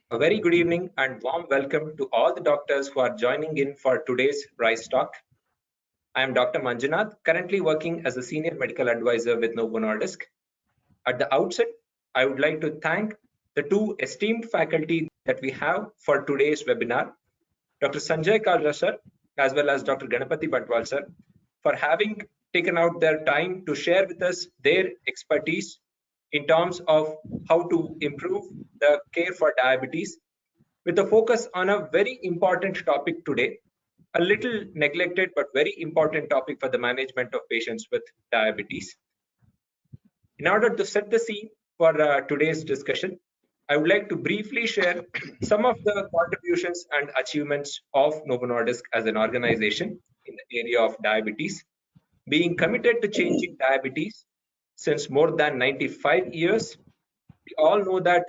A very good evening and warm welcome to all the doctors who are joining in for today's RISE talk. I am Dr. Manjunath, currently working as a senior medical advisor with Novo Nordisk. At the outset, I would like to thank the two esteemed faculty that we have for today's webinar, Dr. Sanjay Kalra sir, as well as Dr. Ganapati Batwal sir, for having taken out their time to share with us their expertise in terms of how to improve the care for diabetes, with a focus on a very important topic today, a little neglected but very important topic for the management of patients with diabetes. In order to set the scene for today's discussion, I would like to briefly share some of the contributions and achievements of Novo Nordisk as an organization in the area of diabetes, being committed to changing diabetes since more than 95 years. We all know that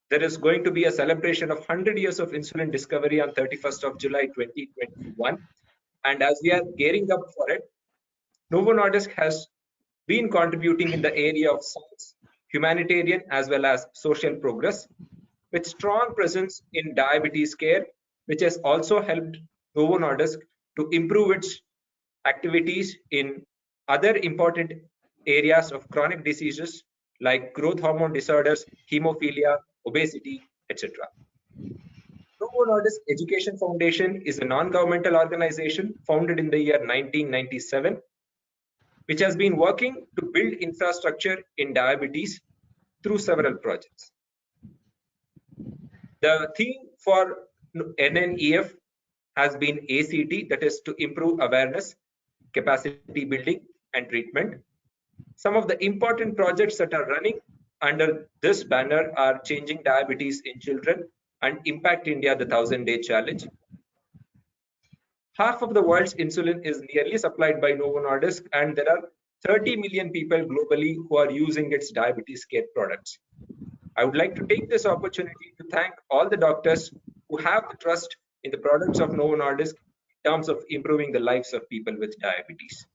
there is going to be a celebration of 100 years of insulin discovery on 31st of July 2021. And as we are gearing up for it, Novo Nordisk has been contributing in the area of science, humanitarian, as well as social progress, with strong presence in diabetes care, which has also helped Novo Nordisk to improve its activities in other important areas of chronic diseases like growth hormone disorders, hemophilia, obesity, etc. Novo Nordisk Education Foundation is a non-governmental organization founded in the year 1997, which has been working to build infrastructure in diabetes through several projects. The theme for NNEF has been ACT, that is to improve awareness, capacity building, and treatment. Some of the important projects that are running under this banner are Changing Diabetes in Children and Impact India, the 1000-Day Challenge. Half of the world's insulin is nearly supplied by Novo Nordisk, and there are 30 million people globally who are using its diabetes care products. I would like to take this opportunity to thank all the doctors who have the trust in the products of Novo Nordisk in terms of improving the lives of people with diabetes.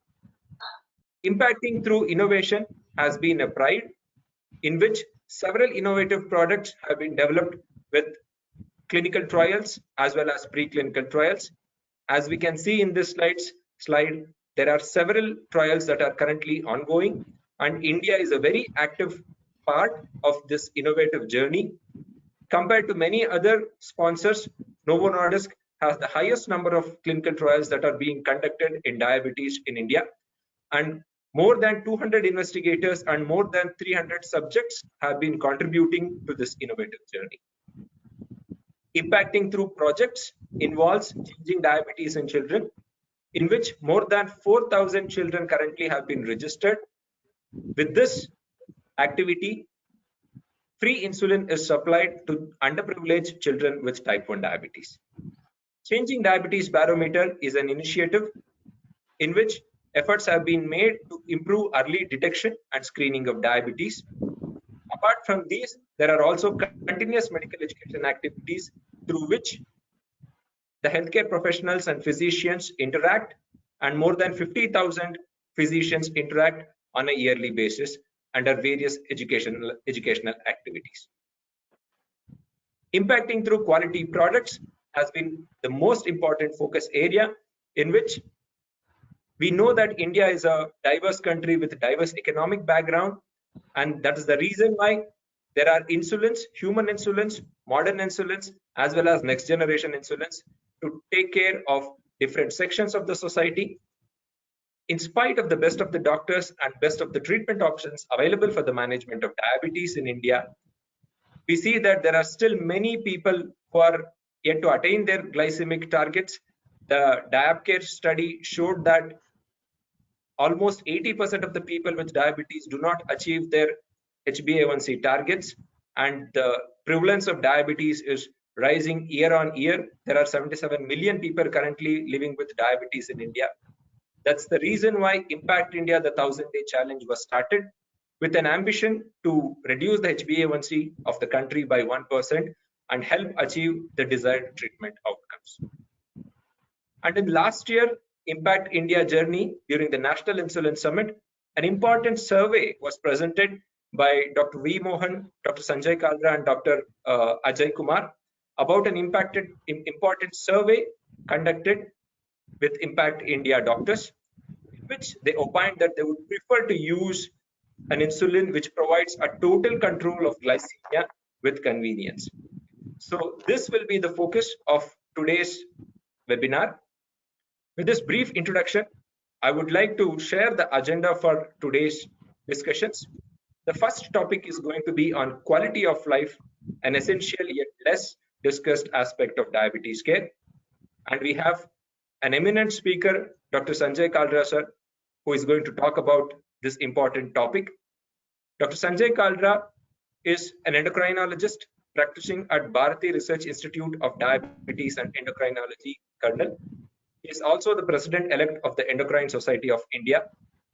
Impacting through innovation has been a pride in which several innovative products have been developed with clinical trials as well as preclinical trials. As we can see in this slide, there are several trials that are currently ongoing, and India is a very active part of this innovative journey. Compared to many other sponsors, Novo Nordisk has the highest number of clinical trials that are being conducted in diabetes in India, and more than 200 investigators and more than 300 subjects have been contributing to this innovative journey. Impacting through projects involves changing diabetes in children, in which more than 4,000 children currently have been registered. With this activity, free insulin is supplied to underprivileged children with type 1 diabetes. Changing Diabetes Barometer is an initiative in which efforts have been made to improve early detection and screening of diabetes. Apart from these, there are also continuous medical education activities through which the healthcare professionals and physicians interact, and more than 50,000 physicians interact on a yearly basis under various educational activities. Impacting through quality products has been the most important focus area, in which we know that India is a diverse country with a diverse economic background, and that is the reason why there are insulins, human insulins, modern insulins, as well as next generation insulins to take care of different sections of the society. In spite of the best of the doctors and best of the treatment options available for the management of diabetes in India, we see that there are still many people who are yet to attain their glycemic targets. The DiabCare study showed that almost 80% of the people with diabetes do not achieve their HbA1c targets, and the prevalence of diabetes is rising year on year. There are 77 million people currently living with diabetes in India. That's the reason why Impact India, the 1000-Day Challenge, was started with an ambition to reduce the HbA1c of the country by 1% and help achieve the desired treatment outcomes. And in last year Impact India journey, during the National Insulin Summit, an important survey was presented by Dr. V. Mohan, Dr. Sanjay Kalra, and Dr. Ajay Kumar, about an important survey conducted with Impact India doctors, in which they opined that they would prefer to use an insulin which provides a total control of glycemia with convenience. So this will be the focus of today's webinar. With this brief introduction, I would like to share the agenda for today's discussions. The first topic is going to be on quality of life, an essential yet less discussed aspect of diabetes care. And we have an eminent speaker, Dr. Sanjay Kalra sir, who is going to talk about this important topic. Dr. Sanjay Kalra is an endocrinologist practicing at Bharati Research Institute of Diabetes and Endocrinology, Karnal. He is also the president-elect of the Endocrine Society of India.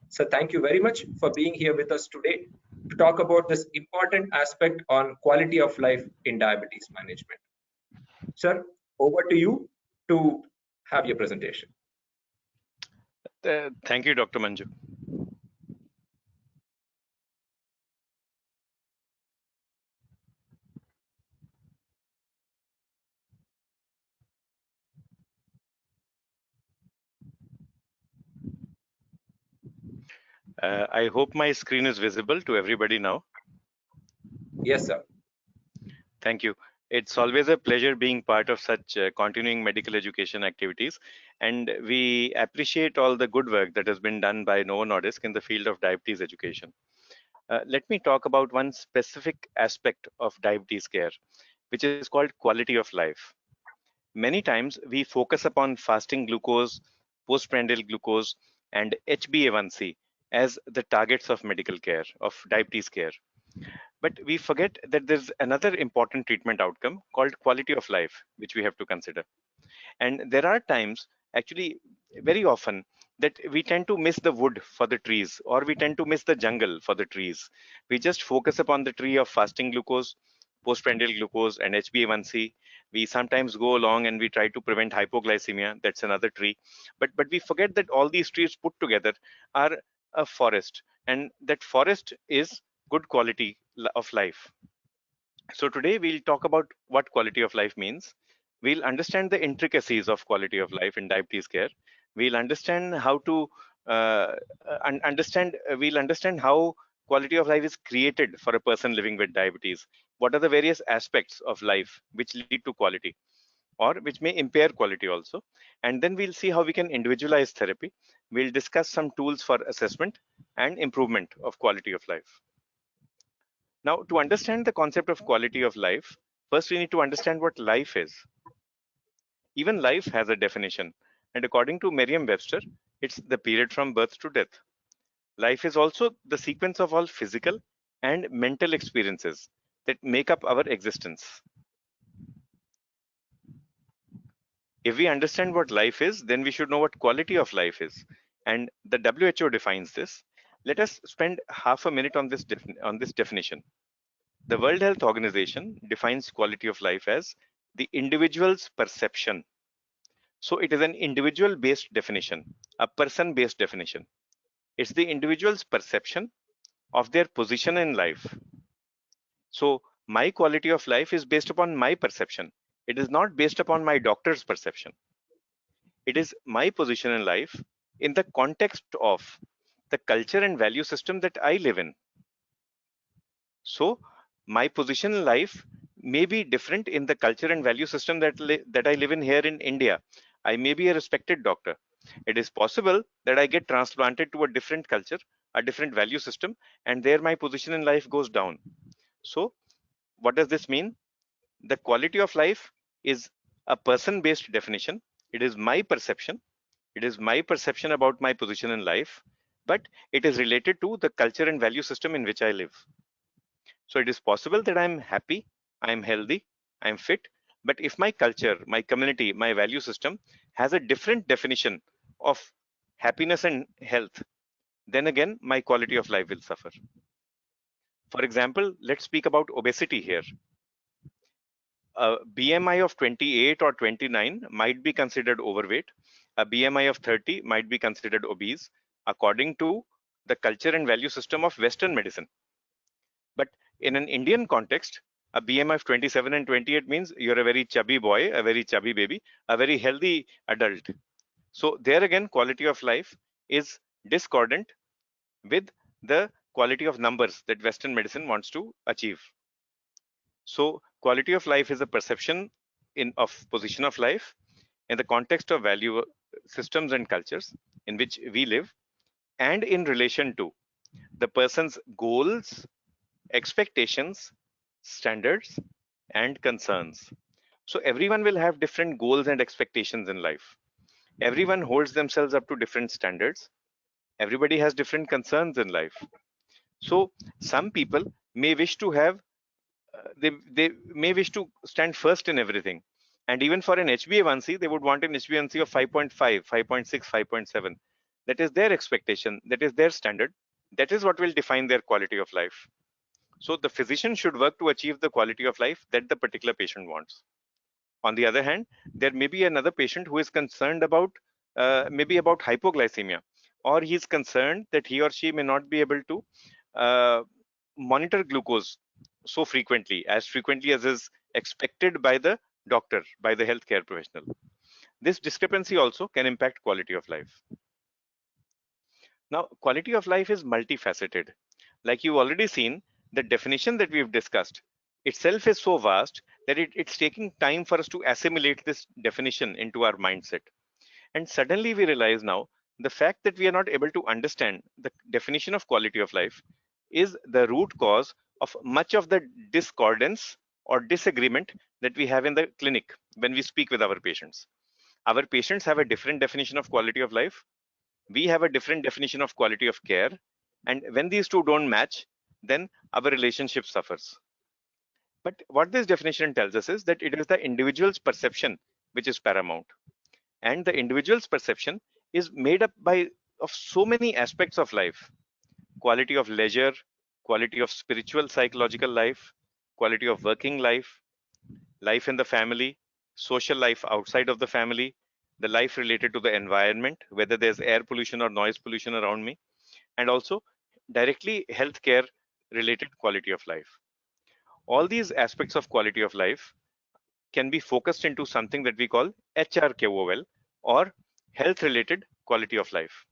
So thank you very much for being here with us today to talk about this important aspect on quality of life in diabetes management. Sir, over to you to have your presentation. Thank you, Dr. Manju. I hope my screen is visible to everybody now. Yes, sir. Thank you. It's always a pleasure being part of such continuing medical education activities, and we appreciate all the good work that has been done by Novo Nordisk in the field of diabetes education. Let me talk about one specific aspect of diabetes care, which is called quality of life. Many times we focus upon fasting glucose, postprandial glucose, and HbA1c as the targets of medical care, of diabetes care. But we forget that there's another important treatment outcome called quality of life, which we have to consider. And there are times, actually very often, that we tend to miss the wood for the trees, or we tend to miss the jungle for the trees. We just focus upon the tree of fasting glucose, postprandial glucose, and HbA1c. We sometimes go along and we try to prevent hypoglycemia. That's another tree. But we forget that all these trees put together are a forest, and that forest is good quality of life. So today we'll talk about what quality of life means. We'll understand the intricacies of quality of life in diabetes care. We'll understand how to we'll understand how quality of life is created for a person living with diabetes. What are the various aspects of life which lead to quality or which may impair quality also. And then we'll see how we can individualize therapy. We'll discuss some tools for assessment and improvement of quality of life. Now, to understand the concept of quality of life, first we need to understand what life is. Even life has a definition, and according to Merriam-Webster, it's the period from birth to death. Life is also the sequence of all physical and mental experiences that make up our existence. If we understand what life is, then we should know what quality of life is. And the WHO defines this. Let us spend half a minute on this definition. The World Health Organization defines quality of life as the individual's perception. So it is an individual-based definition, a person-based definition. It's the individual's perception of their position in life. So my quality of life is based upon my perception. It is not based upon my doctor's perception. It is my position in life in the context of the culture and value system that I live in. So my position in life may be different in the culture and value system that I live in here in India. I may be a respected doctor. It is possible that I get transplanted to a different culture, a different value system, and there my position in life goes down. So what does this mean? The quality of life is a person-based definition. It is my perception. It is my perception about my position in life, but it is related to the culture and value system in which I live. So it is possible that I'm happy, I'm healthy, I'm fit, but if my culture, my community, my value system has a different definition of happiness and health, then again, my quality of life will suffer. For example, let's speak about obesity here. A BMI of 28 or 29 might be considered overweight. A BMI of 30 might be considered obese, according to the culture and value system of Western medicine. But in an Indian context, A BMI of 27 and 28 means you're a very chubby boy, a very chubby baby, a very healthy adult. So there again, quality of life is discordant with the quality of numbers that Western medicine wants to achieve. So quality of life is a perception of position of life in the context of value systems and cultures in which we live, and in relation to the person's goals, expectations, standards, and concerns. So everyone will have different goals and expectations in life. Everyone holds themselves up to different standards. Everybody has different concerns in life. So some people may wish to have they may wish to stand first in everything, and even for an HbA1c they would want an HbA1c of 5.5, 5.6, 5.7. That is their expectation, that is their standard, that is what will define their quality of life. So the physician should work to achieve the quality of life that the particular patient wants. On the other hand, there may be another patient who is concerned about maybe about hypoglycemia, or he is concerned that he or she may not be able to uh, monitor glucose so frequently as is expected by the doctor, by the healthcare professional. This discrepancy also can impact quality of life. Now, quality of life is multifaceted. Like you've already seen, the definition that we've discussed itself is so vast that it's taking time for us to assimilate this definition into our mindset. And suddenly we realize now the fact that we are not able to understand the definition of quality of life is the root cause of much of the discordance or disagreement that we have in the clinic when we speak with our patients. Our patients have a different definition of quality of life. We have a different definition of quality of care. And when these two don't match, then our relationship suffers. But what this definition tells us is that it is the individual's perception which is paramount. And the individual's perception is made up by of so many aspects of life: quality of leisure, quality of spiritual psychological life, quality of working life, life in the family, social life outside of the family, the life related to the environment, whether there's air pollution or noise pollution around me, and also directly healthcare related quality of life. All these aspects of quality of life can be focused into something that we call HRQOL, or health related quality of life.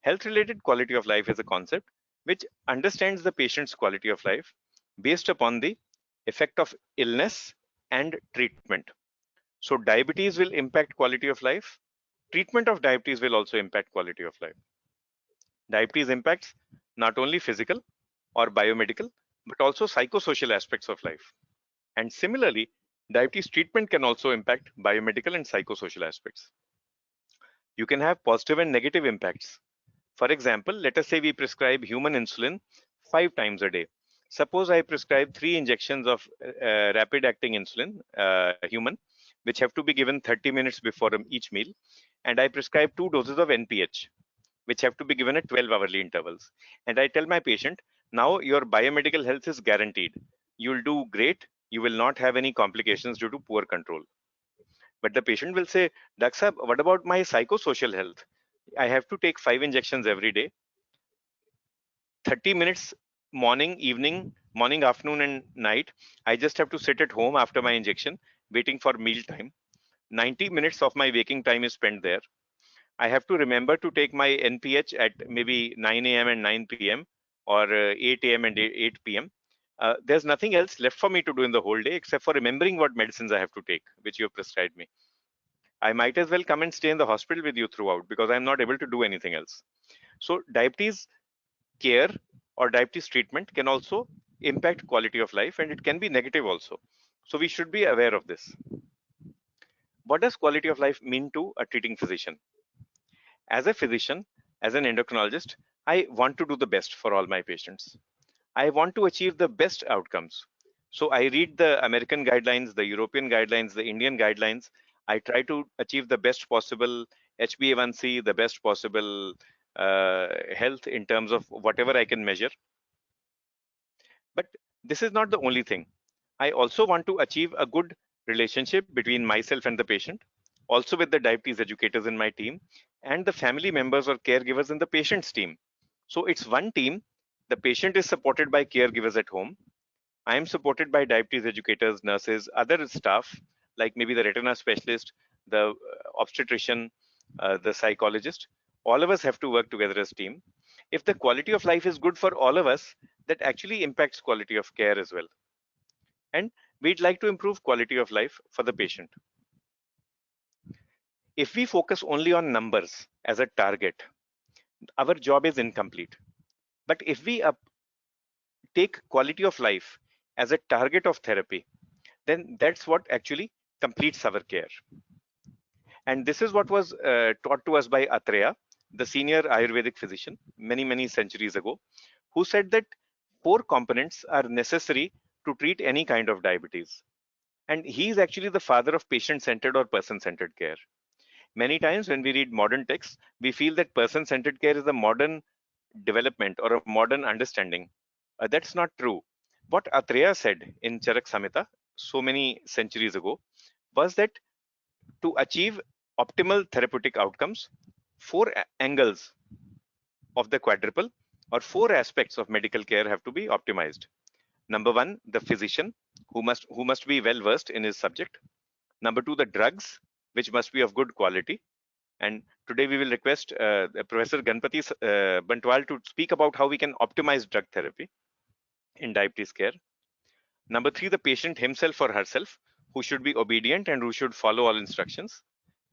Health related quality of life is a concept which understands the patient's quality of life based upon the effect of illness and treatment. So diabetes will impact quality of life. Treatment of diabetes will also impact quality of life. Diabetes impacts not only physical or biomedical, but also psychosocial aspects of life. And similarly, diabetes treatment can also impact biomedical and psychosocial aspects. You can have positive and negative impacts. For example, let us say we prescribe human insulin 5 times a day. Suppose I prescribe 3 injections of rapid acting insulin, human, which have to be given 30 minutes before each meal. And I prescribe 2 doses of NPH, which have to be given at 12-hourly intervals. And I tell my patient, now your biomedical health is guaranteed. You'll do great. You will not have any complications due to poor control. But the patient will say, Dak Sahab, what about my psychosocial health? I have to take 5 injections every day, 30 minutes morning, evening, morning, afternoon, and night. I just have to sit at home after my injection, waiting for meal time. 90 minutes of my waking time is spent there. I have to remember to take my NPH at maybe 9 a.m. and 9 p.m. or 8 a.m. and 8 p.m. There's nothing else left for me to do in the whole day except for remembering what medicines I have to take, which you have prescribed me. I might as well come and stay in the hospital with you throughout because I'm not able to do anything else. So diabetes care or diabetes treatment can also impact quality of life, and it can be negative also. So we should be aware of this. What does quality of life mean to a treating physician? As a physician, as an endocrinologist, I want to do the best for all my patients. I want to achieve the best outcomes. So I read the American guidelines, the European guidelines, the Indian guidelines. I try to achieve the best possible HbA1c, the best possible health in terms of whatever I can measure. But this is not the only thing. I also want to achieve a good relationship between myself and the patient, also with the diabetes educators in my team, and the family members or caregivers in the patient's team. So it's one team. The patient is supported by caregivers at home. I am supported by diabetes educators, nurses, other staff, like maybe the retina specialist, the obstetrician, the psychologist. All of us have to work together as a team. If the quality of life is good for all of us, that actually impacts quality of care as well. And we'd like to improve quality of life for the patient. If we focus only on numbers as a target, our job is incomplete. But if we take quality of life as a target of therapy, then that's what actually completes our care. And this is what was taught to us by Atreya, the senior Ayurvedic physician, many centuries ago, who said that four components are necessary to treat any kind of diabetes. And he is actually the father of patient centered or person centered care. Many times when we read modern texts, we feel that person centered care is a modern development or a modern understanding. That's not true. What Atreya said in Charak Samhita so many centuries ago was that to achieve optimal therapeutic outcomes, four angles of the quadruple or four aspects of medical care have to be optimized. Number one, the physician who must be well versed in his subject. Number two, the drugs which must be of good quality. And today we will request Professor Ganpati Bantwal to speak about how we can optimize drug therapy in diabetes care. Number three, the patient himself or herself, who should be obedient and who should follow all instructions.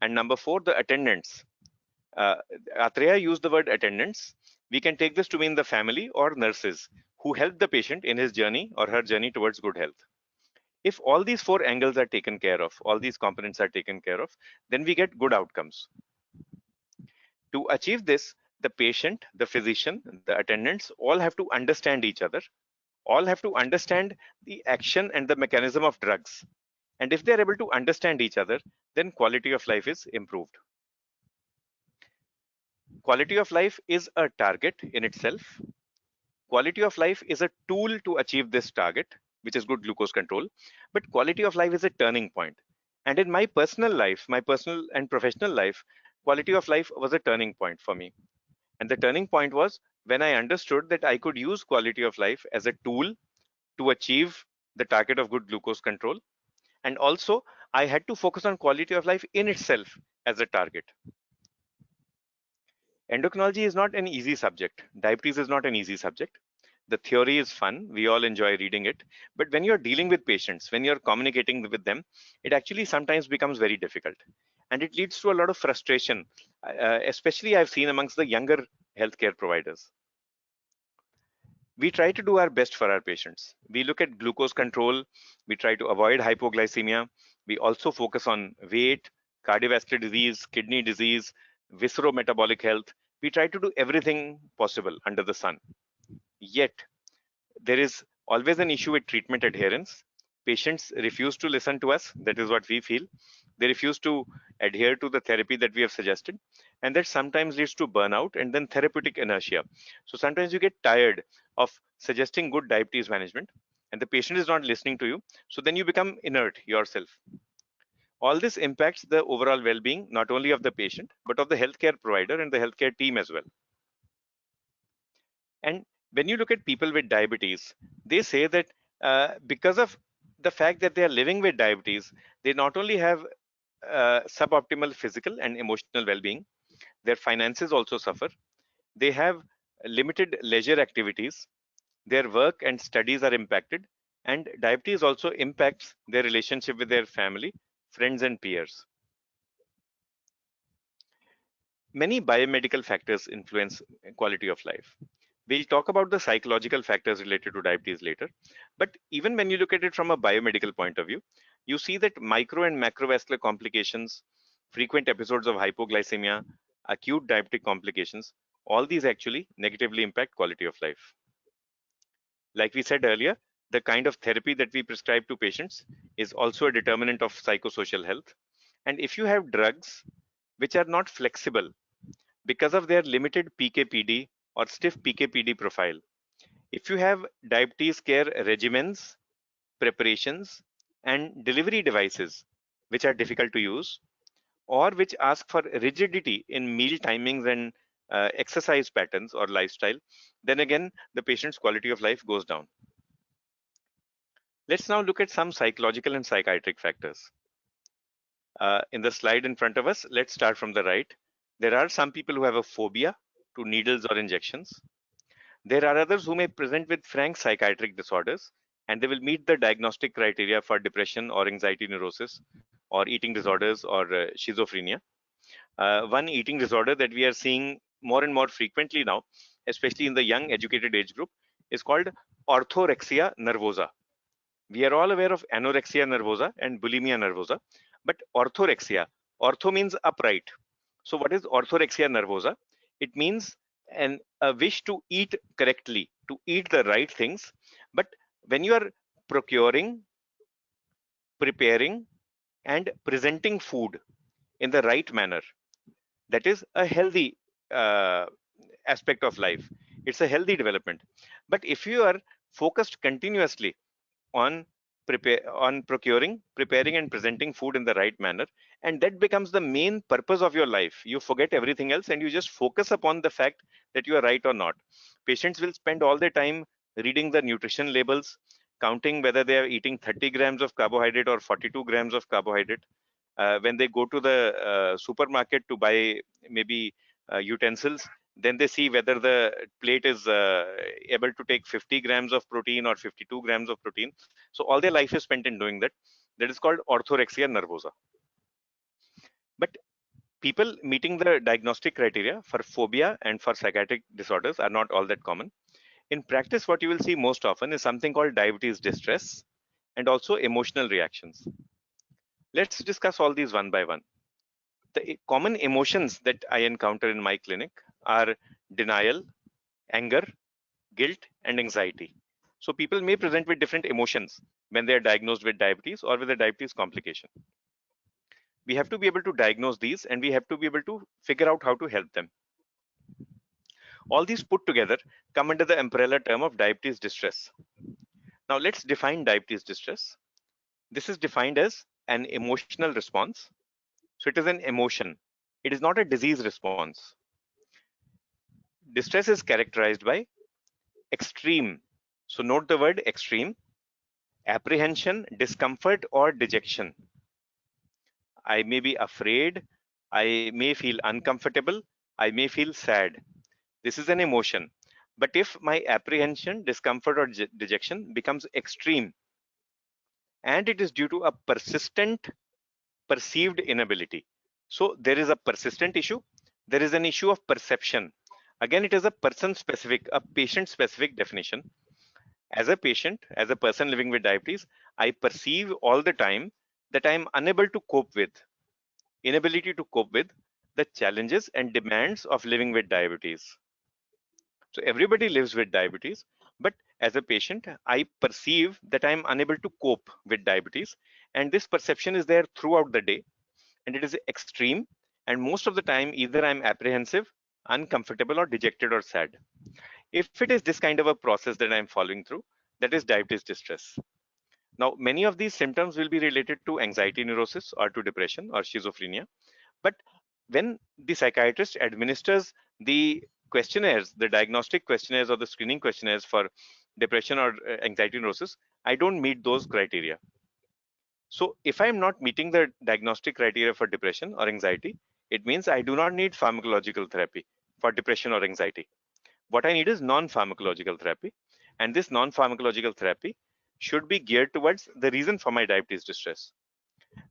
And number four, the attendants. Uh, Atreya used the word attendants. We can take this to mean the family or nurses who help the patient in his journey or her journey towards good health. If all these four angles are taken care of, all these components are taken care of, then we get good outcomes. To achieve this, the patient, the physician, the attendants all have to understand each other, all have to understand the action and the mechanism of drugs. And if they're able to understand each other, then quality of life is improved. Quality of life is a target in itself. Quality of life is a tool to achieve this target, which is good glucose control. But quality of life is a turning point. And in my personal life, my personal and professional life, quality of life was a turning point for me. And the turning point was when I understood that I could use quality of life as a tool to achieve the target of good glucose control. And also, I had to focus on quality of life in itself as a target. Endocrinology is not an easy subject. Diabetes is not an easy subject. The theory is fun. We all enjoy reading it. But when you're dealing with patients, when you're communicating with them, it actually sometimes becomes very difficult. And it leads to a lot of frustration, especially I've seen amongst the younger healthcare providers. We try to do our best for our patients. We look at glucose control. We try to avoid hypoglycemia. We also focus on weight, cardiovascular disease, kidney disease, viscerometabolic health. We try to do everything possible under the sun. Yet, there is always an issue with treatment adherence. Patients refuse to listen to us. That is what we feel. They refuse to adhere to the therapy that we have suggested. And that sometimes leads to burnout and then therapeutic inertia. So sometimes you get tired of suggesting good diabetes management and the patient is not listening to you. So then you become inert yourself. All this impacts the overall well-being, not only of the patient, but of the healthcare provider and the healthcare team as well. And when you look at people with diabetes, they say that because of the fact that they are living with diabetes, they not only have suboptimal physical and emotional well-being, their finances also suffer. They have limited leisure activities. Their work and studies are impacted, and diabetes also impacts their relationship with their family, friends, and peers. Many biomedical factors influence quality of life. We'll talk about the psychological factors related to diabetes later. But even when you look at it from a biomedical point of view, you see that micro and macrovascular complications, frequent episodes of hypoglycemia, acute diabetic complications, all these actually negatively impact quality of life. Like we said earlier, the kind of therapy that we prescribe to patients is also a determinant of psychosocial health. And if you have drugs which are not flexible because of their limited PKPD or stiff PKPD profile, if you have diabetes care regimens, preparations, and delivery devices which are difficult to use, or which ask for rigidity in meal timings and exercise patterns or lifestyle, then again, the patient's quality of life goes down. Let's now look at some psychological and psychiatric factors. In the slide in front of us, let's start from the right. There are some people who have a phobia to needles or injections. There are others who may present with frank psychiatric disorders, and they will meet the diagnostic criteria for depression or anxiety neurosis or eating disorders or schizophrenia. One eating disorder that we are seeing more and more frequently now, especially in the young educated age group, is called orthorexia nervosa. We are all aware of anorexia nervosa and bulimia nervosa, but ortho means upright. So what is orthorexia nervosa? It means a wish to eat correctly, to eat the right things. But when you are procuring, preparing, and presenting food in the right manner, that is a healthy uh, aspect of life. It's a healthy development. But if you are focused continuously on procuring, preparing, and presenting food in the right manner, and that becomes the main purpose of your life, you forget everything else and you just focus upon the fact that you are right or not. Patients will spend all their time reading the nutrition labels, counting whether they are eating 30 grams of carbohydrate or 42 grams of carbohydrate. When they go to the supermarket to buy maybe utensils, then they see whether the plate is able to take 50 grams of protein or 52 grams of protein. So all their life is spent in doing that. That is called orthorexia nervosa. But people meeting the diagnostic criteria for phobia and for psychiatric disorders are not all that common. In practice, what you will see most often is something called diabetes distress and also emotional reactions. Let's discuss all these one by one. The common emotions that I encounter in my clinic are denial, anger, guilt, and anxiety. So people may present with different emotions when they are diagnosed with diabetes or with a diabetes complication. We have to be able to diagnose these and we have to be able to figure out how to help them. All these put together come under the umbrella term of diabetes distress. Now let's define diabetes distress. This is defined as an emotional response. So it is an emotion. It is not a disease response. Distress is characterized by extreme. So note the word extreme, apprehension, discomfort, or dejection. I may be afraid, I may feel uncomfortable, I may feel sad. This is an emotion. But if my apprehension, discomfort, or dejection becomes extreme, and it is due to a persistent perceived inability. So there is a persistent issue, there is an issue of perception. Again, it is a person specific, a patient specific definition. As a patient, as a person living with diabetes, I perceive all the time that I am unable to cope with, inability to cope with the challenges and demands of living with diabetes. So everybody lives with diabetes, but as a patient, I perceive that I am unable to cope with diabetes. And this perception is there throughout the day, and it is extreme. And most of the time, either I'm apprehensive, uncomfortable, or dejected or sad. If it is this kind of a process that I'm following through, that is diabetes distress. Now, many of these symptoms will be related to anxiety neurosis or to depression or schizophrenia. But when the psychiatrist administers the questionnaires, the diagnostic questionnaires or the screening questionnaires for depression or anxiety neurosis, I don't meet those criteria. So if I'm not meeting the diagnostic criteria for depression or anxiety, it means I do not need pharmacological therapy for depression or anxiety. What I need is non-pharmacological therapy. And this non-pharmacological therapy should be geared towards the reason for my diabetes distress.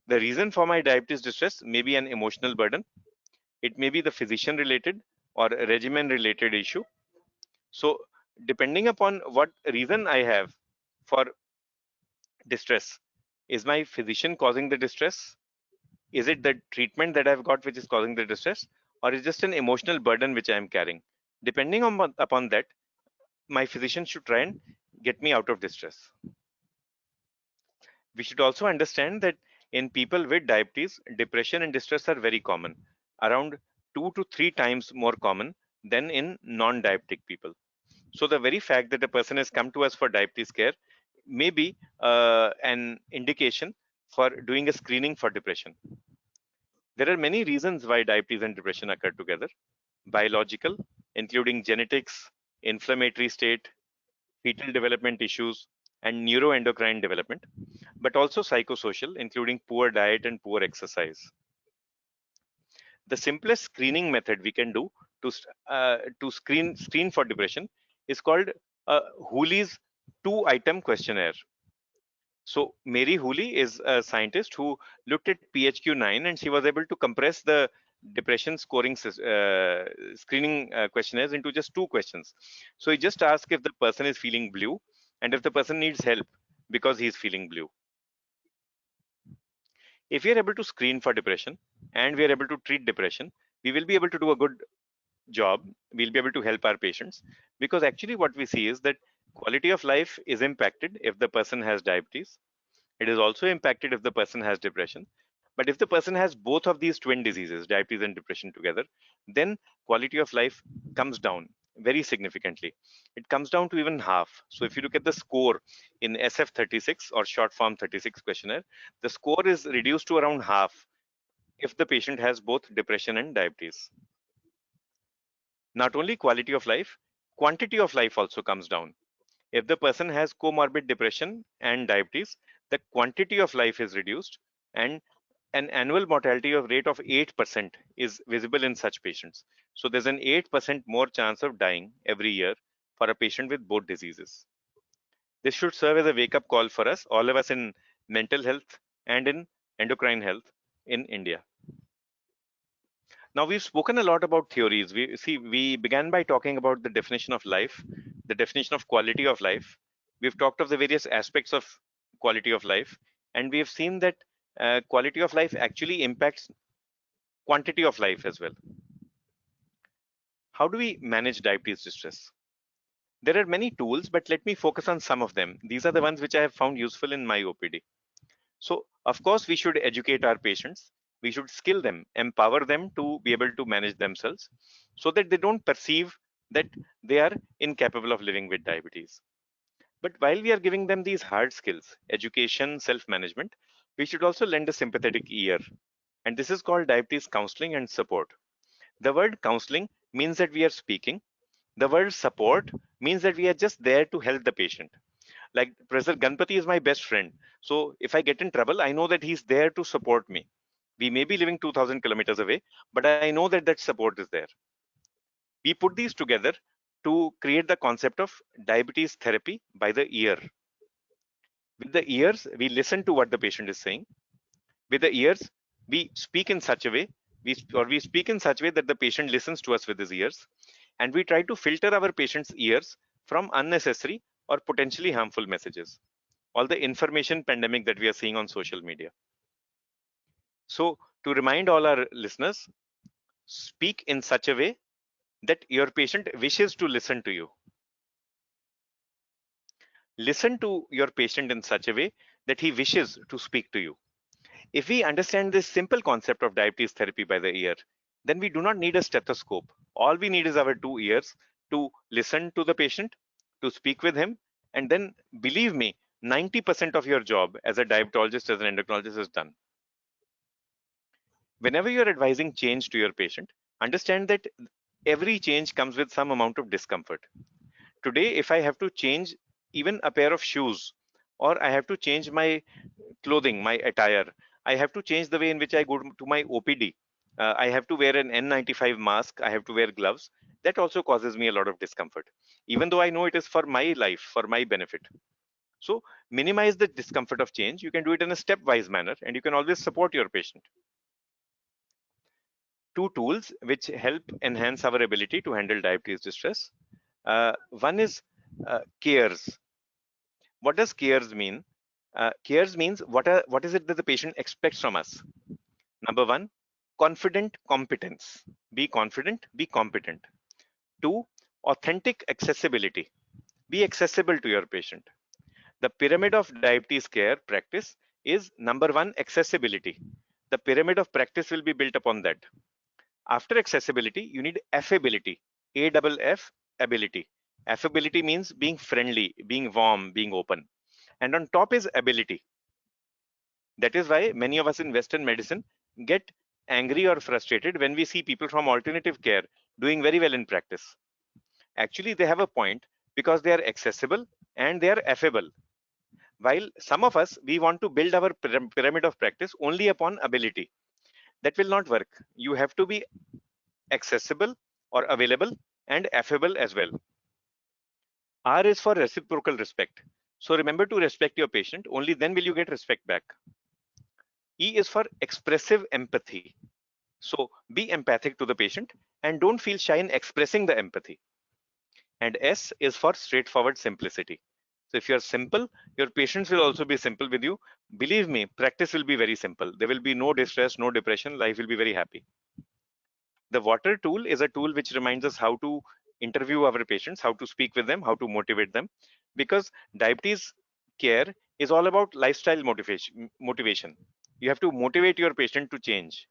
The reason for my diabetes distress may be an emotional burden. It may be the physician related or regimen related issue. So depending upon what reason I have for distress, is my physician causing the distress? Is it the treatment that I've got which is causing the distress, or is just an emotional burden which I am carrying? Depending upon that, my physician should try and get me out of distress. We should also understand that in people with diabetes, depression and distress are very common, around 2 to 3 times more common than in non-diabetic people. So the very fact that a person has come to us for diabetes care may be an indication for doing a screening for depression. There are many reasons why diabetes and depression occur together. Biological, including genetics, inflammatory state, fetal development issues, and neuroendocrine development, but also psychosocial, including poor diet and poor exercise. The simplest screening method we can do to screen for depression is called Hooley's 2-item questionnaire. So Mary Hooley is a scientist who looked at PHQ-9, and she was able to compress the depression scoring screening questionnaires into just 2 questions. So he just asked if the person is feeling blue and if the person needs help because he's feeling blue. If we are able to screen for depression and we are able to treat depression, we will be able to do a good job. We'll be able to help our patients, because actually what we see is that quality of life is impacted if the person has diabetes. It is also impacted if the person has depression. But if the person has both of these twin diseases, diabetes and depression together, then quality of life comes down very significantly. It comes down to even half. So if you look at the score in SF36 or short form 36 questionnaire, the score is reduced to around half if the patient has both depression and diabetes. Not only quality of life, quantity of life also comes down. If the person has comorbid depression and diabetes, the quantity of life is reduced, and an annual mortality of rate of 8% is visible in such patients. So there's an 8% more chance of dying every year for a patient with both diseases. This should serve as a wake-up call for us, all of us in mental health and in endocrine health in India. Now, we've spoken a lot about theories. We began by talking about the definition of life, the definition of quality of life. We've talked of the various aspects of quality of life, and we have seen that quality of life actually impacts quantity of life as well. How do we manage diabetes distress? There are many tools, but let me focus on some of them. These are the ones which I have found useful in my OPD. So, of course, we should educate our patients. We should skill them, empower them to be able to manage themselves so that they don't perceive that they are incapable of living with diabetes. But while we are giving them these hard skills, education, self-management, we should also lend a sympathetic ear. And this is called diabetes counseling and support. The word counseling means that we are speaking. The word support means that we are just there to help the patient. Like Professor Ganpati is my best friend. So if I get in trouble, I know that he's there to support me. We may be living 2000 kilometers away, but I know that that support is there. We put these together to create the concept of diabetes therapy by the ear. With the ears, we listen to what the patient is saying. With the ears, we speak in such a way, we speak in such a way that the patient listens to us with his ears, and we try to filter our patient's ears from unnecessary or potentially harmful messages, all the information pandemic that we are seeing on social media. So to remind all our listeners, speak in such a way that your patient wishes to listen to you. Listen to your patient in such a way that he wishes to speak to you. If we understand this simple concept of diabetes therapy by the ear, then we do not need a stethoscope. All we need is our 2 ears to listen to the patient, to speak with him, and then believe me, 90% of your job as a diabetologist, as an endocrinologist is done. Whenever you're advising change to your patient, understand that every change comes with some amount of discomfort. Today, if I have to change even a pair of shoes, or I have to change my clothing, my attire, I have to change the way in which I go to my OPD. I have to wear an N95 mask, I have to wear gloves. That also causes me a lot of discomfort, even though I know it is for my life, for my benefit. So minimize the discomfort of change. You can do it in a stepwise manner, and you can always support your patient. Two tools which help enhance our ability to handle diabetes distress. One is CARES. What does CARES mean? CARES means what is it that the patient expects from us? Number one, confident competence. Be confident, be competent. Two, authentic accessibility. Be accessible to your patient. The pyramid of diabetes care practice is number one, accessibility. The pyramid of practice will be built upon that. After accessibility, you need affability. A-double-F, ability. Affability means being friendly, being warm, being open. And on top is ability. That is why many of us in Western medicine get angry or frustrated when we see people from alternative care doing very well in practice. Actually, they have a point because they are accessible and they are affable. While some of us, we want to build our pyramid of practice only upon ability. That will not work. You have to be accessible or available and affable as well. R is for reciprocal respect. So remember to respect your patient. Only then will you get respect back. E is for expressive empathy. So be empathic to the patient and don't feel shy in expressing the empathy. And S is for straightforward simplicity. So if you're simple, your patients will also be simple with you. Believe me, practice will be very simple. There will be no distress, no depression. Life will be very happy. The water tool is a tool which reminds us how to interview our patients, how to speak with them, how to motivate them. Because diabetes care is all about lifestyle motivation. You have to motivate your patient to change.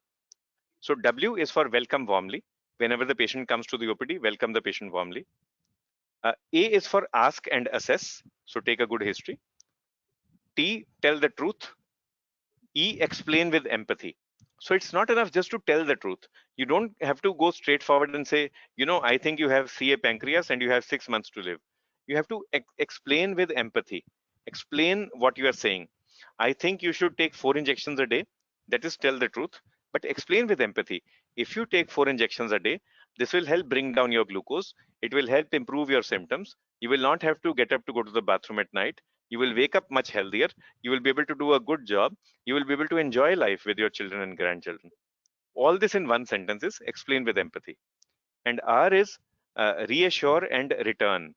So W is for welcome warmly. Whenever the patient comes to the OPD, welcome the patient warmly. A is for ask and assess. So take a good history. T, tell the truth. E, explain with empathy. So it's not enough just to tell the truth. You don't have to go straight forward and say, I think you have CA pancreas and you have 6 months to live. You have to explain with empathy. Explain what you are saying. I think you should take 4 injections a day. That is tell the truth, but explain with empathy. If you take 4 injections a day, this will help bring down your glucose. It will help improve your symptoms. You will not have to get up to go to the bathroom at night. You will wake up much healthier. You will be able to do a good job. You will be able to enjoy life with your children and grandchildren. All this in one sentence is explain with empathy. And R is reassure and return.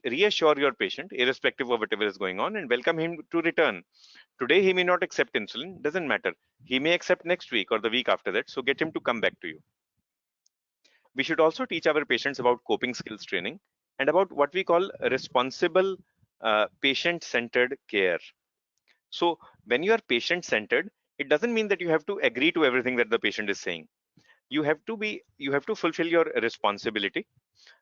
Reassure your patient irrespective of whatever is going on and welcome him to return. Today he may not accept insulin, doesn't matter. He may accept next week or the week after that, so get him to come back to you. We should also teach our patients about coping skills training and about what we call responsible patient-centered care. So when you are patient-centered, it doesn't mean that you have to agree to everything that the patient is saying. You have to fulfill your responsibility.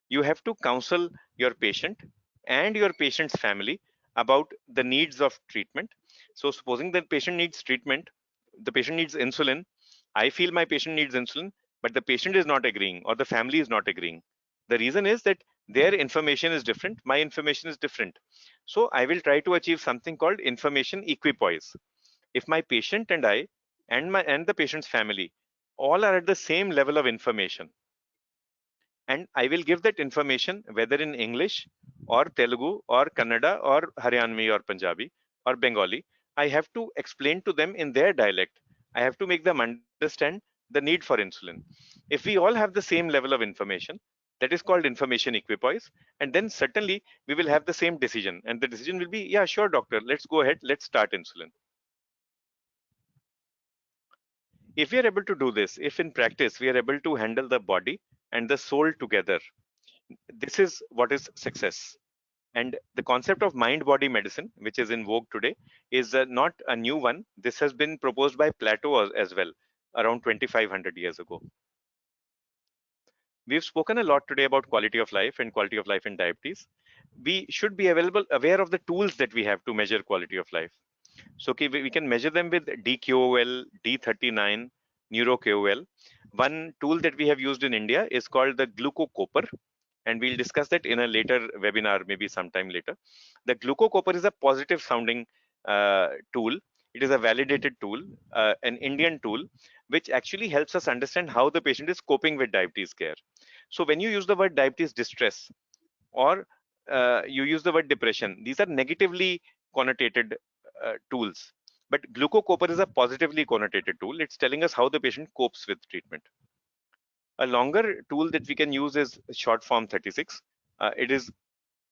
You have to counsel your patient and your patient's family about the needs of treatment. So supposing the patient needs treatment, the patient needs insulin. I feel my patient needs insulin, but the patient is not agreeing or the family is not agreeing. The reason is that their information is different, my information is different. So I will try to achieve something called information equipoise. If my patient and I and the patient's family all are at the same level of information, and I will give that information whether in English or Telugu or Kannada or Haryanvi or Punjabi or Bengali. I have to explain to them in their dialect. I have to make them understand the need for insulin. If we all have the same level of information, that is called information equipoise, and then certainly we will have the same decision. And the decision will be, yeah, sure, doctor, let's go ahead, let's start insulin. If we are able to do this, if in practice we are able to handle the body and the soul together, this is what is success. And the concept of mind body medicine, which is in vogue today, is not a new one. This has been proposed by Plato as well, around 2500 years ago. We've spoken a lot today about quality of life and quality of life in diabetes. We should be aware of the tools that we have to measure quality of life. So okay, we can measure them with DQOL, D39, NeuroQOL. One tool that we have used in India is called the glucocopper, and we'll discuss that in a later webinar, maybe sometime later. The glucocopper is a positive sounding tool. It is a validated tool, an Indian tool, which actually helps us understand how the patient is coping with diabetes care. So when you use the word diabetes distress or you use the word depression, these are negatively connotated tools. But glucocopper is a positively connotated tool. It's telling us how the patient copes with treatment. A longer tool that we can use is short form 36. It is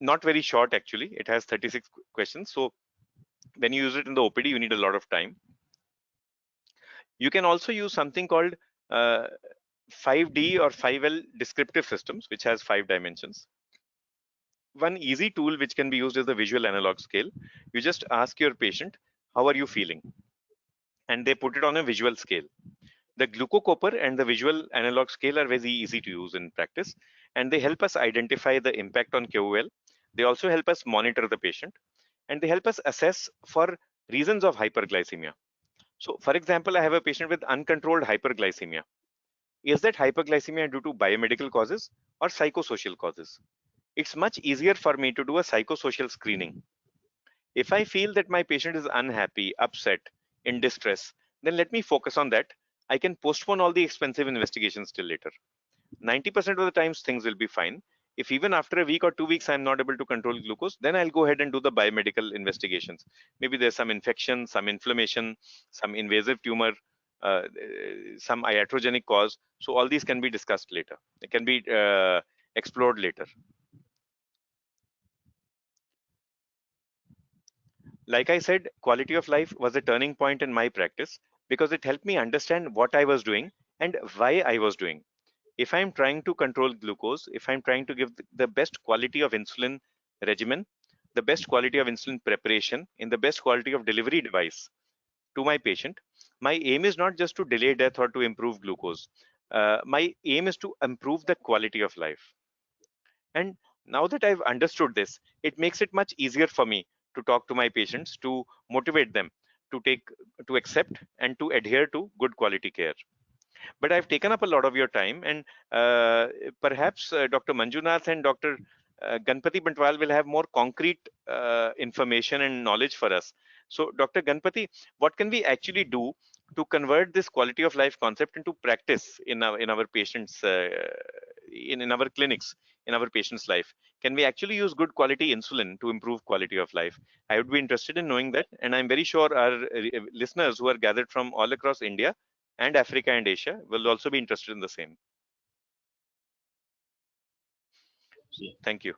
not very short actually. It has 36 questions. So when you use it in the OPD, you need a lot of time. You can also use something called 5D or 5L descriptive systems, which has 5 dimensions. One easy tool which can be used is the visual analog scale. You just ask your patient, how are you feeling? And they put it on a visual scale. The glucocopper and the visual analog scale are very easy to use in practice, and they help us identify the impact on QOL. They also help us monitor the patient, and they help us assess for reasons of hyperglycemia. So, for example, I have a patient with uncontrolled hyperglycemia. Is that hyperglycemia due to biomedical causes or psychosocial causes? It's much easier for me to do a psychosocial screening. If I feel that my patient is unhappy, upset, in distress, then let me focus on that. I can postpone all the expensive investigations till later. 90% of the times things will be fine. If even after a week or 2 weeks I'm not able to control glucose, then I'll go ahead and do the biomedical investigations. Maybe there's some infection, some inflammation, some invasive tumor, some iatrogenic cause. So all these can be discussed later. It can be explored later. Like I said, quality of life was a turning point in my practice because it helped me understand what I was doing and why I was doing. If I'm trying to control glucose, if I'm trying to give the best quality of insulin regimen, the best quality of insulin preparation, in the best quality of delivery device to my patient, my aim is not just to delay death or to improve glucose. My aim is to improve the quality of life. And now that I've understood this, it makes it much easier for me to talk to my patients, to motivate them to take, to accept, and to adhere to good quality care. But I've taken up a lot of your time, and perhaps Dr. Manjunath and Dr. Ganpati Bantwal will have more concrete information and knowledge for us. So, Dr. Ganpati, what can we actually do to convert this quality of life concept into practice in our patients, in our clinics, in our patients' life? Can we actually use good quality insulin to improve quality of life? I would be interested in knowing that, and I'm very sure our listeners who are gathered from all across India and Africa and Asia will also be interested in the same. Yeah. Thank you.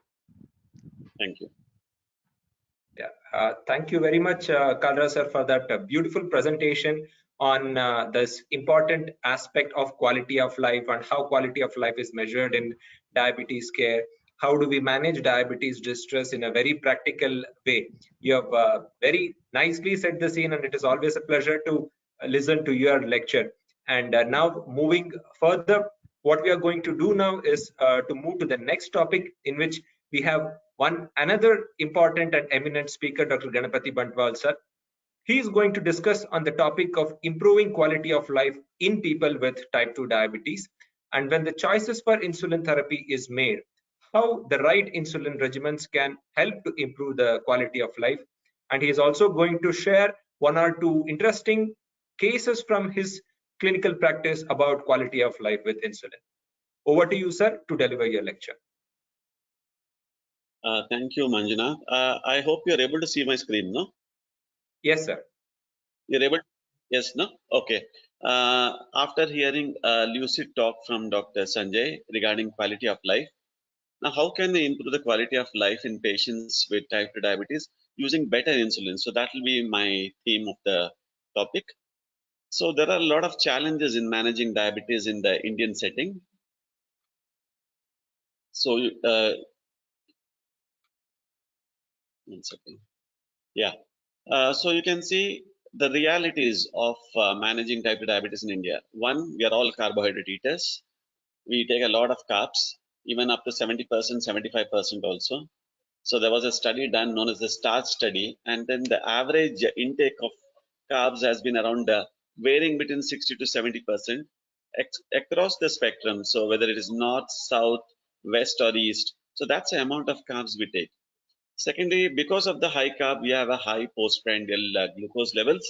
Thank you. Yeah, thank you very much, Kalra sir, for that beautiful presentation on this important aspect of quality of life and how quality of life is measured in diabetes care. How do we manage diabetes distress in a very practical way? You have very nicely set the scene, and it is always a pleasure to listen to your lecture. And now, moving further, what we are going to do now is to move to the next topic, in which we have another important and eminent speaker, Dr. Ganapati Bantwal sir. He is going to discuss on the topic of improving quality of life in people with type 2 diabetes, and when the choices for insulin therapy is made, how the right insulin regimens can help to improve the quality of life. And he is also going to share one or two interesting cases from his clinical practice about quality of life with insulin. Over to you, sir, to deliver your lecture. Thank you, Manjunath. I hope you're able to see my screen, no? Yes, sir. You're able? Yes, no? Okay. After hearing a lucid talk from Dr. Sanjay regarding quality of life, now how can we improve the quality of life in patients with type 2 diabetes using better insulin? So that will be my theme of the topic. So there are a lot of challenges in managing diabetes in the Indian setting. So, one second. Yeah. So you can see the realities of managing type 2 diabetes in India. One, we are all carbohydrate eaters. We take a lot of carbs, even up to 70%, 75% also. So there was a study done known as the START study, and then the average intake of carbs has been around varying between 60 to 70% across the spectrum. So whether it is north, south, west, or east, so that's the amount of carbs we take. Secondly, because of the high carb, we have a high postprandial glucose levels.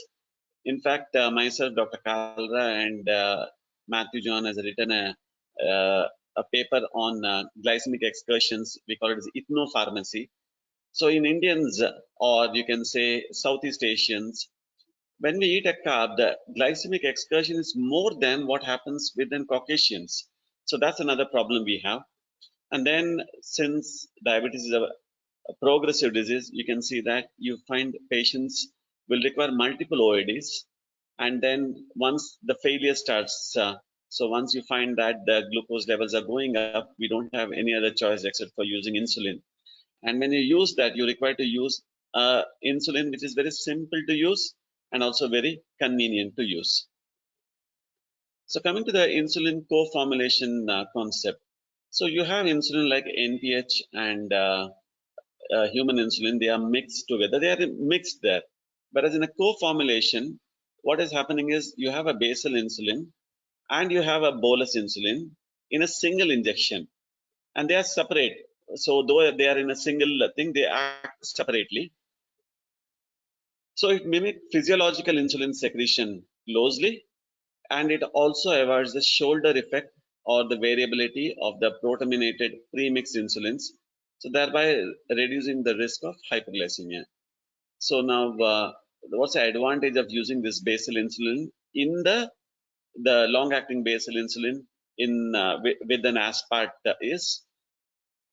In fact, myself, Dr. Kalra, and Matthew John has written a paper on glycemic excursions. We call it as ethnopharmacy. So in Indians, or you can say Southeast Asians, when we eat a carb, the glycemic excursion is more than what happens within Caucasians. So that's another problem we have. And then since diabetes is a progressive disease, you can see that you find patients will require multiple OADs. And then once the failure starts, so once you find that the glucose levels are going up, we don't have any other choice except for using insulin. And when you use that, you require to use insulin, which is very simple to use and also very convenient to use. So coming to the insulin co-formulation concept. So you have insulin like NPH and human insulin, they are mixed together. They are mixed there. Whereas in a co-formulation, what is happening is you have a basal insulin and you have a bolus insulin in a single injection, and they are separate. So though they are in a single thing, they act separately. So it mimics physiological insulin secretion closely, and it also avoids the shoulder effect or the variability of the proteinated premixed insulins, so thereby reducing the risk of hyperglycemia. So now, what's the advantage of using this basal insulin in the long-acting basal insulin in with an aspart is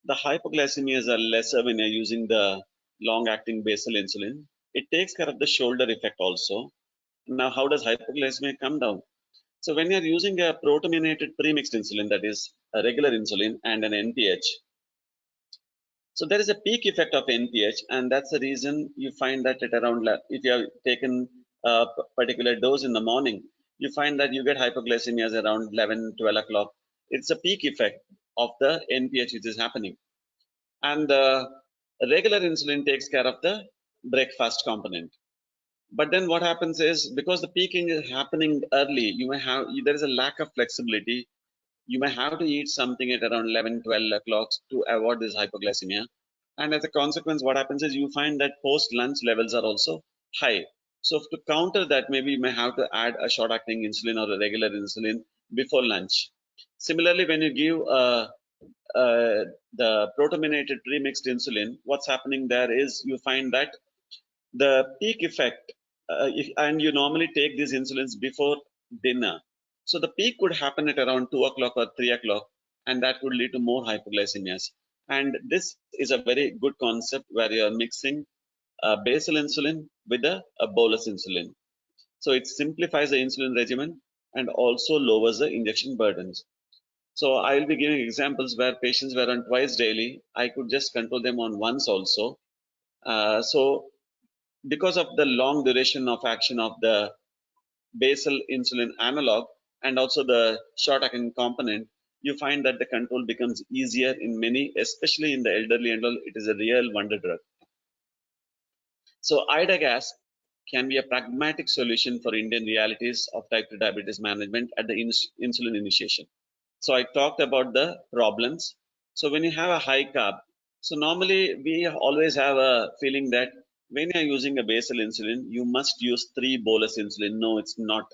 the hypoglycemias are lesser when you're using the long-acting basal insulin. It takes care of the shoulder effect also. Now, how does hypoglycemia come down? So when you're using a proteinated premixed insulin, that is a regular insulin and an NPH, so there is a peak effect of NPH, and that's the reason you find that at around, if you have taken a particular dose in the morning, you find that you get hypoglycemias around 11, 12 o'clock. It's a peak effect of the NPH which is happening. And the regular insulin takes care of the breakfast component. But then what happens is, because the peaking is happening early, there is a lack of flexibility. You may have to eat something at around 11, 12 o'clock to avoid this hypoglycemia. And as a consequence, what happens is you find that post-lunch levels are also high. So to counter that, maybe you may have to add a short-acting insulin or a regular insulin before lunch. Similarly, when you give the proteinated premixed insulin, what's happening there is you find that the peak effect, and you normally take these insulins before dinner. So the peak could happen at around 2 o'clock or 3 o'clock, and that would lead to more hypoglycemias. And this is a very good concept where you are mixing basal insulin with a bolus insulin. So it simplifies the insulin regimen and also lowers the injection burdens. So I will be giving examples where patients were on twice daily. I could just control them on once also. So because of the long duration of action of the basal insulin analog and also the short acting component, you find that the control becomes easier in many, especially in the elderly and all. It is a real wonder drug. So IDAGAS can be a pragmatic solution for Indian realities of type 2 diabetes management at the insulin initiation. So I talked about the problems. So when you have a high carb, so normally we always have a feeling that when you're using a basal insulin, you must use 3 bolus insulin. No, it's not.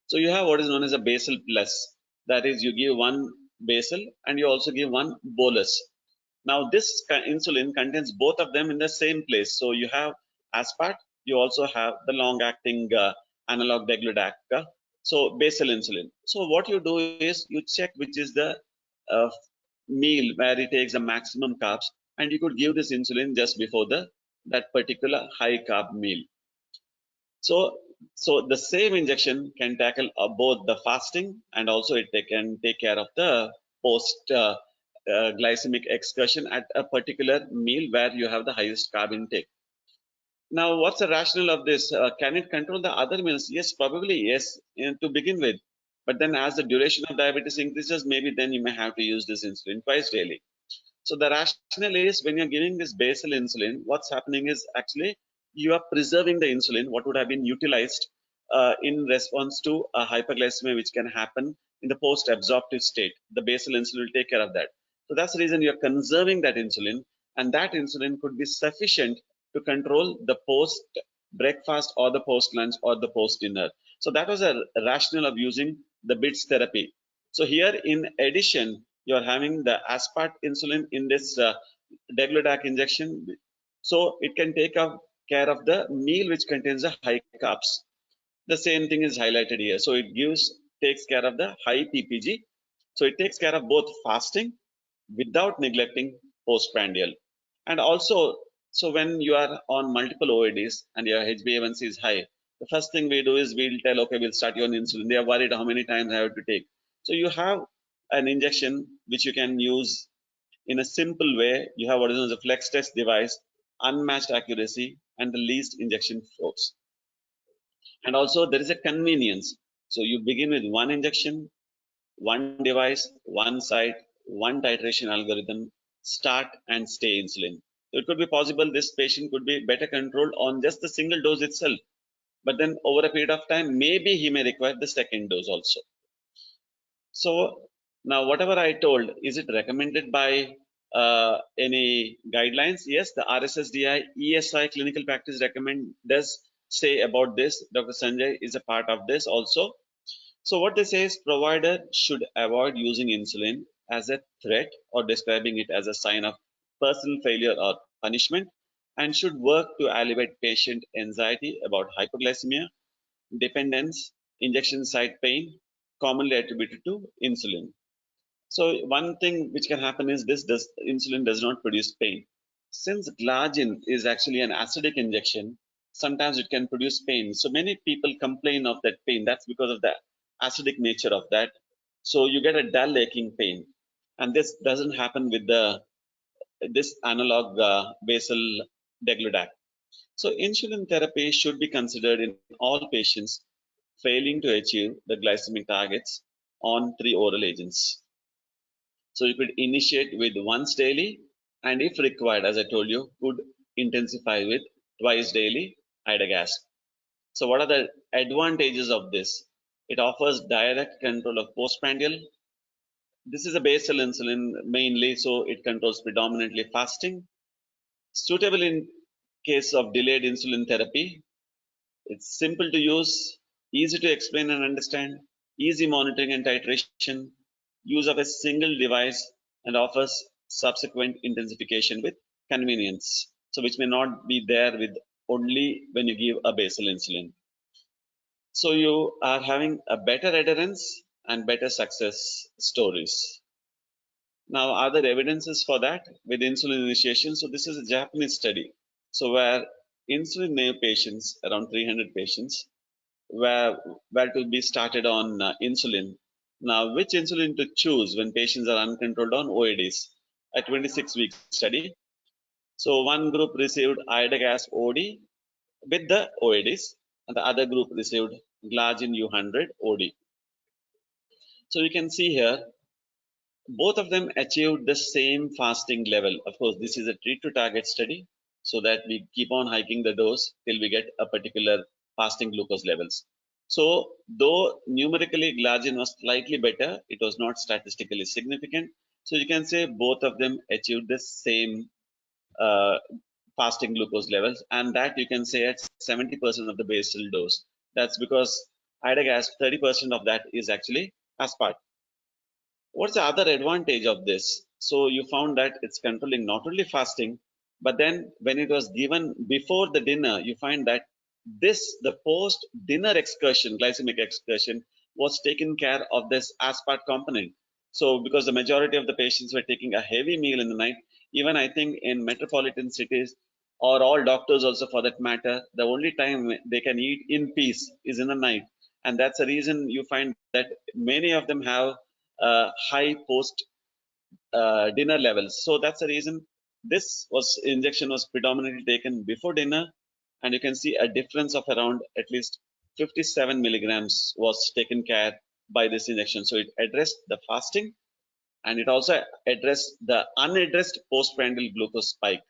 So you have what is known as a basal plus. That is, you give one basal and you also give one bolus. Now this insulin contains both of them in the same place. So you have aspart, you also have the long-acting analog degludec, so basal insulin. So what you do is you check which is the uh, meal where it takes the maximum carbs, and you could give this insulin just before that particular high carb meal. So the same injection can tackle both the fasting and also it can take care of the post glycemic excursion at a particular meal where you have the highest carb intake. Now, what's the rationale of this? Can it control the other meals? Yes, probably yes, to begin with. But then as the duration of diabetes increases, maybe then you may have to use this insulin twice daily. So the rationale is, when you're giving this basal insulin, what's happening is actually you are preserving the insulin, what would have been utilized in response to a hyperglycemia which can happen in the post-absorptive state. The basal insulin will take care of that. So that's the reason you're conserving that insulin, and that insulin could be sufficient to control the post-breakfast or the post-lunch or the post-dinner. So that was a rationale of using the BITS therapy. So here, in addition, you're having the aspart insulin in this degludec injection, so it can take care of the meal which contains the high carbs. The same thing is highlighted here. So it takes care of the high ppg, so it takes care of both fasting without neglecting postprandial. And also, so when you are on multiple OADs and your HbA1c is high, the first thing we do is we'll tell, okay, we'll start you on insulin. They are worried how many times I have to take. So you have an injection which you can use in a simple way. You have what is known as a flex test device, unmatched accuracy, and the least injection force. And also there is a convenience. So you begin with one injection, one device, one site, one titration algorithm, start and stay insulin. So it could be possible this patient could be better controlled on just the single dose itself, but then over a period of time, maybe he may require the second dose also. So now whatever I told, is it recommended by any guidelines? Yes, the RSSDI ESI clinical practice does say about this. Dr. Sanjay is a part of this also. So what they say is provider should avoid using insulin as a threat or describing it as a sign of personal failure or punishment, and should work to alleviate patient anxiety about hypoglycemia, dependence, injection site pain, commonly attributed to insulin. So one thing which can happen is insulin does not produce pain. Since glargine is actually an acidic injection, sometimes it can produce pain. So many people complain of that pain. That's because of the acidic nature of that. So you get a dull aching pain, and this doesn't happen with the this analog basal degludec. So insulin therapy should be considered in all patients failing to achieve the glycemic targets on 3 oral agents. So you could initiate with once daily, and if required, as I told you, could intensify with twice daily idagas. So what are the advantages of this? It offers direct control of postprandial. This is a basal insulin mainly, so it controls predominantly fasting. Suitable in case of delayed insulin therapy. It's simple to use, easy to explain and understand, easy monitoring and titration, use of a single device, and offers subsequent intensification with convenience. So which may not be there with only when you give a basal insulin. So you are having a better adherence and better success stories. Now, are there evidences for that with insulin initiation? So this is a Japanese study. So where insulin naive patients, around 300 patients, were to be started on insulin. Now, which insulin to choose when patients are uncontrolled on OADs? A 26-week study. So one group received idagas OD with the OADs, and the other group received glargine U100 OD. So you can see here, both of them achieved the same fasting level. Of course, this is a treat to target study, so that we keep on hiking the dose till we get a particular fasting glucose levels. So though numerically glargine was slightly better, it was not statistically significant. So you can say both of them achieved the same uh, fasting glucose levels, and that you can say at 70% of the basal dose. That's because idagas, 30% of that is actually aspartate. What's the other advantage of this? So you found that it's controlling not only fasting, but then when it was given before the dinner, you find that the post dinner excursion, glycemic excursion, was taken care of this aspartate component. So because the majority of the patients were taking a heavy meal in the night, even I think in metropolitan cities, or all doctors also for that matter, the only time they can eat in peace is in the night. And that's the reason you find that many of them have high post dinner levels. So that's the reason this injection was predominantly taken before dinner, and you can see a difference of around at least 57 milligrams was taken care by this injection. So it addressed the fasting, and it also addressed the unaddressed postprandial glucose spike,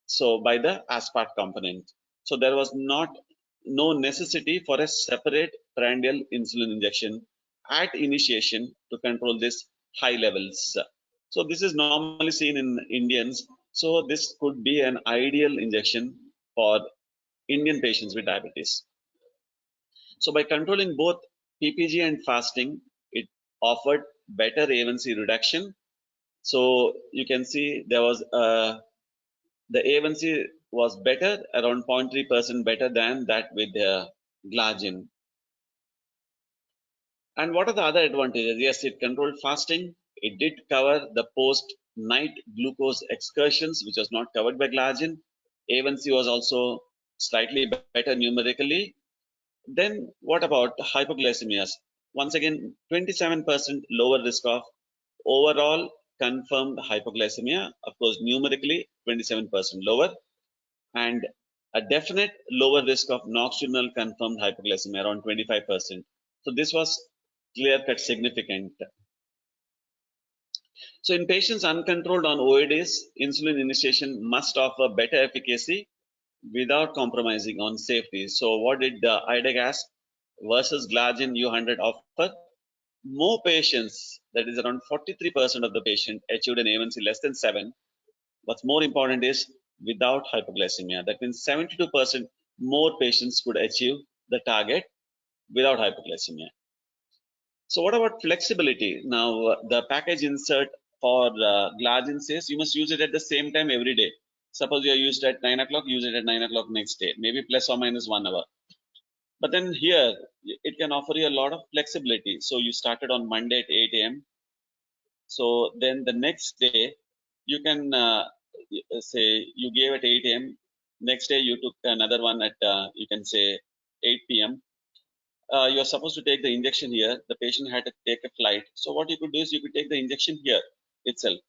so by the aspartate component. So there was no necessity for a separate prandial insulin injection at initiation to control this high levels. So this is normally seen in Indians. So this could be an ideal injection for Indian patients with diabetes. So by controlling both PPG and fasting, it offered better A1C reduction. So you can see there was the A1C was better, around 0.3% better than that with the glargine. And what are the other advantages? Yes, it controlled fasting. It did cover the post night glucose excursions, which was not covered by glargine. A1C was also slightly better numerically. Then what about hypoglycemias? Once again, 27% lower risk of overall confirmed hypoglycemia. Of course, numerically 27% lower, and a definite lower risk of nocturnal confirmed hypoglycemia, around 25%. So this was clear-cut significant. So in patients uncontrolled on OADs, insulin initiation must offer better efficacy without compromising on safety. So what did the idagas versus glargine U100 offer? More patients, that is around 43% of the patient, achieved an A1C less than 7. What's more important is without hypoglycemia. That means 72% more patients could achieve the target without hypoglycemia. So what about flexibility? Now, the package insert for glargine says you must use it at the same time every day. Suppose you are used at 9 o'clock, use it at 9 o'clock next day, maybe plus or minus 1 hour. But then here, it can offer you a lot of flexibility. So you started on Monday at 8 a.m. So then the next day, you can say you gave at 8 a.m. Next day, you took another one at, you can say 8 p.m. You're supposed to take the injection here. The patient had to take a flight. So what you could do is you could take the injection here itself.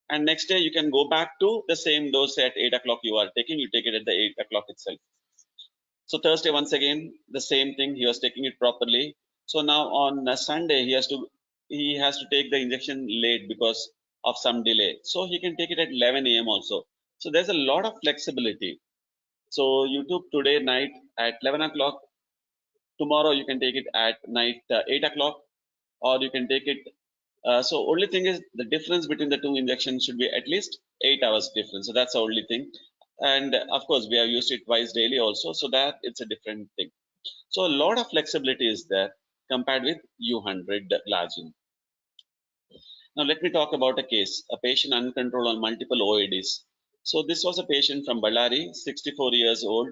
And next day, you can go back to the same dose at 8 o'clock you are taking. You take it at the 8 o'clock itself. So Thursday, once again, the same thing. He was taking it properly. So now on Sunday, he has to take the injection late because of some delay. So he can take it at 11 a.m. also. So there's a lot of flexibility. So you took today night at 11 o'clock. Tomorrow you can take it at night 8 o'clock, or you can take it. So only thing is the difference between the two injections should be at least 8 hours difference. So that's the only thing. And of course, we have used it twice daily also. So that it's a different thing. So a lot of flexibility is there compared with U100 glargine. Now let me talk about a case, a patient uncontrolled on multiple OADs. So this was a patient from Ballari, 64 years old,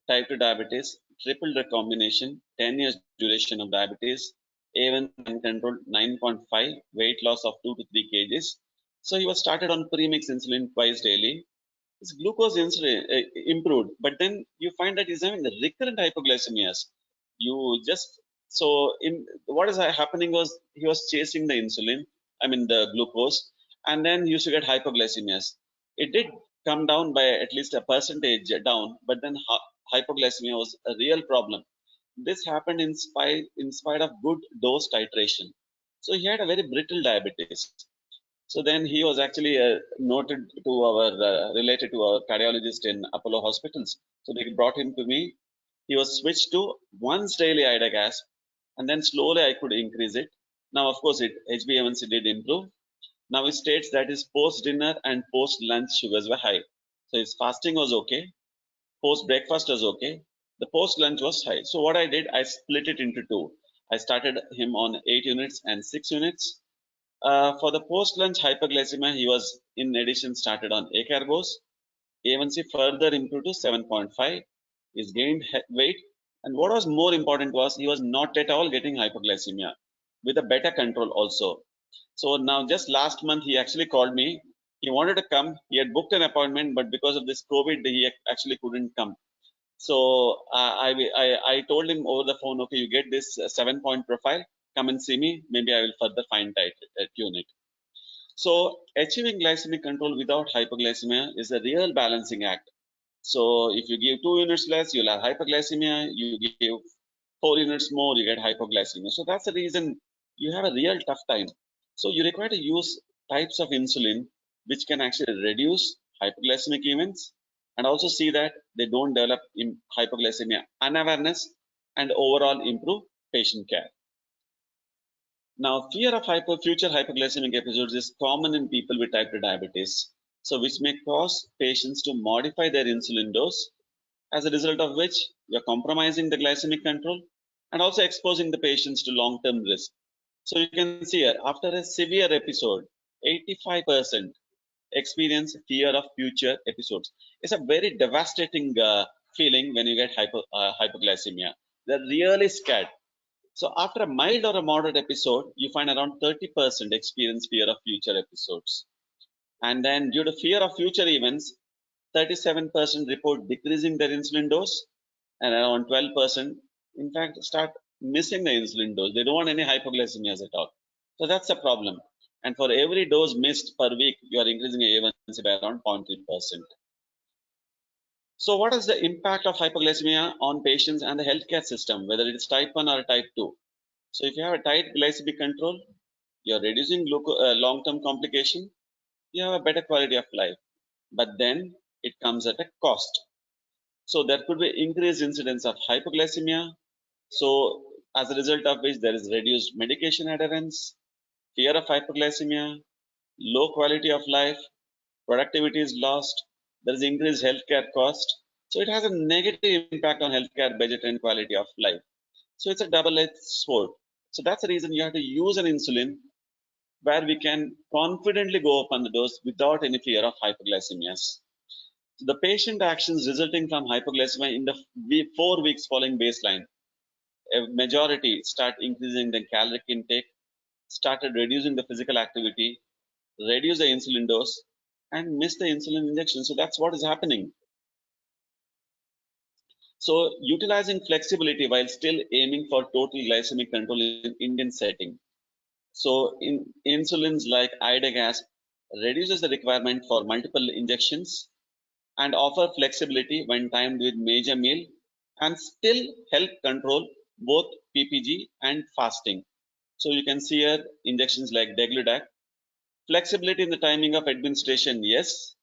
type 2 diabetes, triple recombination, 10 years duration of diabetes, A1 uncontrolled 9.5, weight loss of 2 to 3 kgs. So he was started on premix insulin twice daily. His glucose insulin improved, but then you find that he's having the recurrent hypoglycemias. You just so in what is happening was he was chasing the insulin, I mean the glucose, and then he used to get hypoglycemias. It did come down by at least a percentage down, but then hypoglycemia was a real problem. This happened in spite of good dose titration. So he had a very brittle diabetes. So then he was actually noted to our related to our cardiologist in Apollo hospitals. So they brought him to me. He was switched to once daily idagas, and then slowly I could increase it. Now, of course, HbA1c did improve. Now he states that his post dinner and post lunch sugars were high. So his fasting was okay. Post breakfast was okay. The post lunch was high. So what I did, I split it into two. I started him on 8 units and 6 units. For the post-lunch hyperglycemia, he was in addition started on acarbose. A1C further improved to 7.5. He's gained weight, and what was more important was he was not at all getting hypoglycemia with a better control also. So now, just last month, he actually called me. He wanted to come. He had booked an appointment, but because of this COVID, he actually couldn't come. So I told him over the phone, okay, you get this 7-point profile. Come and see me. Maybe I will further fine tune it. So achieving glycemic control without hypoglycemia is a real balancing act. So if you give 2 units less, you'll have hypoglycemia. You give 4 units more, you get hypoglycemia. So that's the reason you have a real tough time. So you require to use types of insulin which can actually reduce hypoglycemic events and also see that they don't develop in hypoglycemia unawareness and overall improve patient care. Now, fear of future hypoglycemic episodes is common in people with type 2 diabetes, so which may cause patients to modify their insulin dose, as a result of which we are compromising the glycemic control and also exposing the patients to long-term risk. So you can see here, after a severe episode, 85% experience fear of future episodes. It's a very devastating feeling when you get hypoglycemia. They're really scared. So after a mild or a moderate episode, you find around 30% experience fear of future episodes. And then due to fear of future events, 37% report decreasing their insulin dose, and around 12% in fact start missing the insulin dose. They don't want any hypoglycemias at all. So that's a problem. And for every dose missed per week, you are increasing A1C by around 0.3%. So what is the impact of hypoglycemia on patients and the healthcare system, whether it is type 1 or type 2? So if you have a tight glycemic control, you are reducing long-term complication, you have a better quality of life. But then it comes at a cost. So there could be increased incidence of hypoglycemia. So as a result of which there is reduced medication adherence, fear of hypoglycemia, low quality of life, productivity is lost, there is increased healthcare cost. So it has a negative impact on healthcare budget and quality of life. So it's a double-edged sword. So that's the reason you have to use an insulin where we can confidently go up on the dose without any fear of hypoglycemias. So the patient actions resulting from hypoglycemia in the 4 weeks following baseline, a majority start increasing the caloric intake, started reducing the physical activity, reduce the insulin dose, and miss the insulin injection. So that's what is happening. So utilizing flexibility while still aiming for total glycemic control in Indian setting. So in insulins like Idagas reduces the requirement for multiple injections and offer flexibility when timed with major meal and still help control both PPG and fasting. So you can see here injections like Degludec. Flexibility in the timing of administration, yes.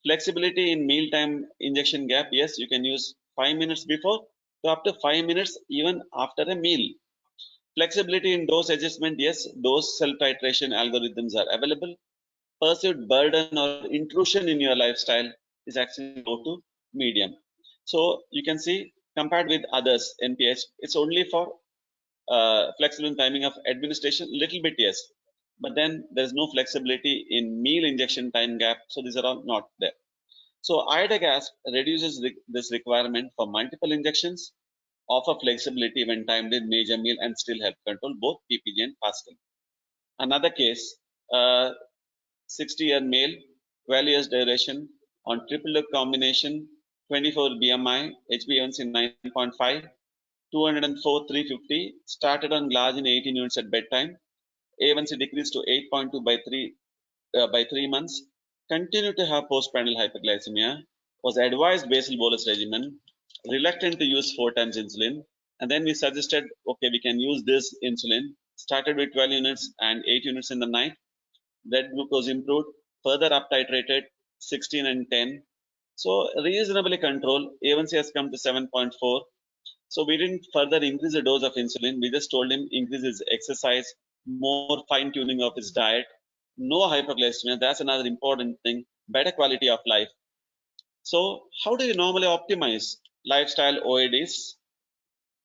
Flexibility in mealtime injection gap, yes. You can use 5 minutes before to up to 5 minutes even after a meal. Flexibility in dose adjustment, yes. Dose self-titration algorithms are available. Perceived burden or intrusion in your lifestyle is actually low to medium. So you can see compared with others, NPH, it's only for flexible in timing of administration, little bit yes, but then there's no flexibility in meal injection time gap. So these are all not there. So Idagas reduces this requirement for multiple injections, offer flexibility when timed in major meal, and still help control both PPG and fasting. Another case, 60-year male, 12 years duration on triple combination, 24 BMI, HbA1c 9.5, 204 350, started on glargine 18 units at bedtime. A1C decreased to 8.2 by 3 months. Continued to have postprandial hyperglycemia. Was advised basal bolus regimen. Reluctant to use 4 times insulin. And then we suggested, okay, we can use this insulin. Started with 12 units and 8 units in the night. Blood glucose improved. Further up titrated 16 and 10. So reasonably controlled. A1C has come to 7.4. So we didn't further increase the dose of insulin. We just told him increase his exercise, more fine tuning of his diet, no hyperglycemia. That's another important thing. Better quality of life. So how do you normally optimize lifestyle OADs?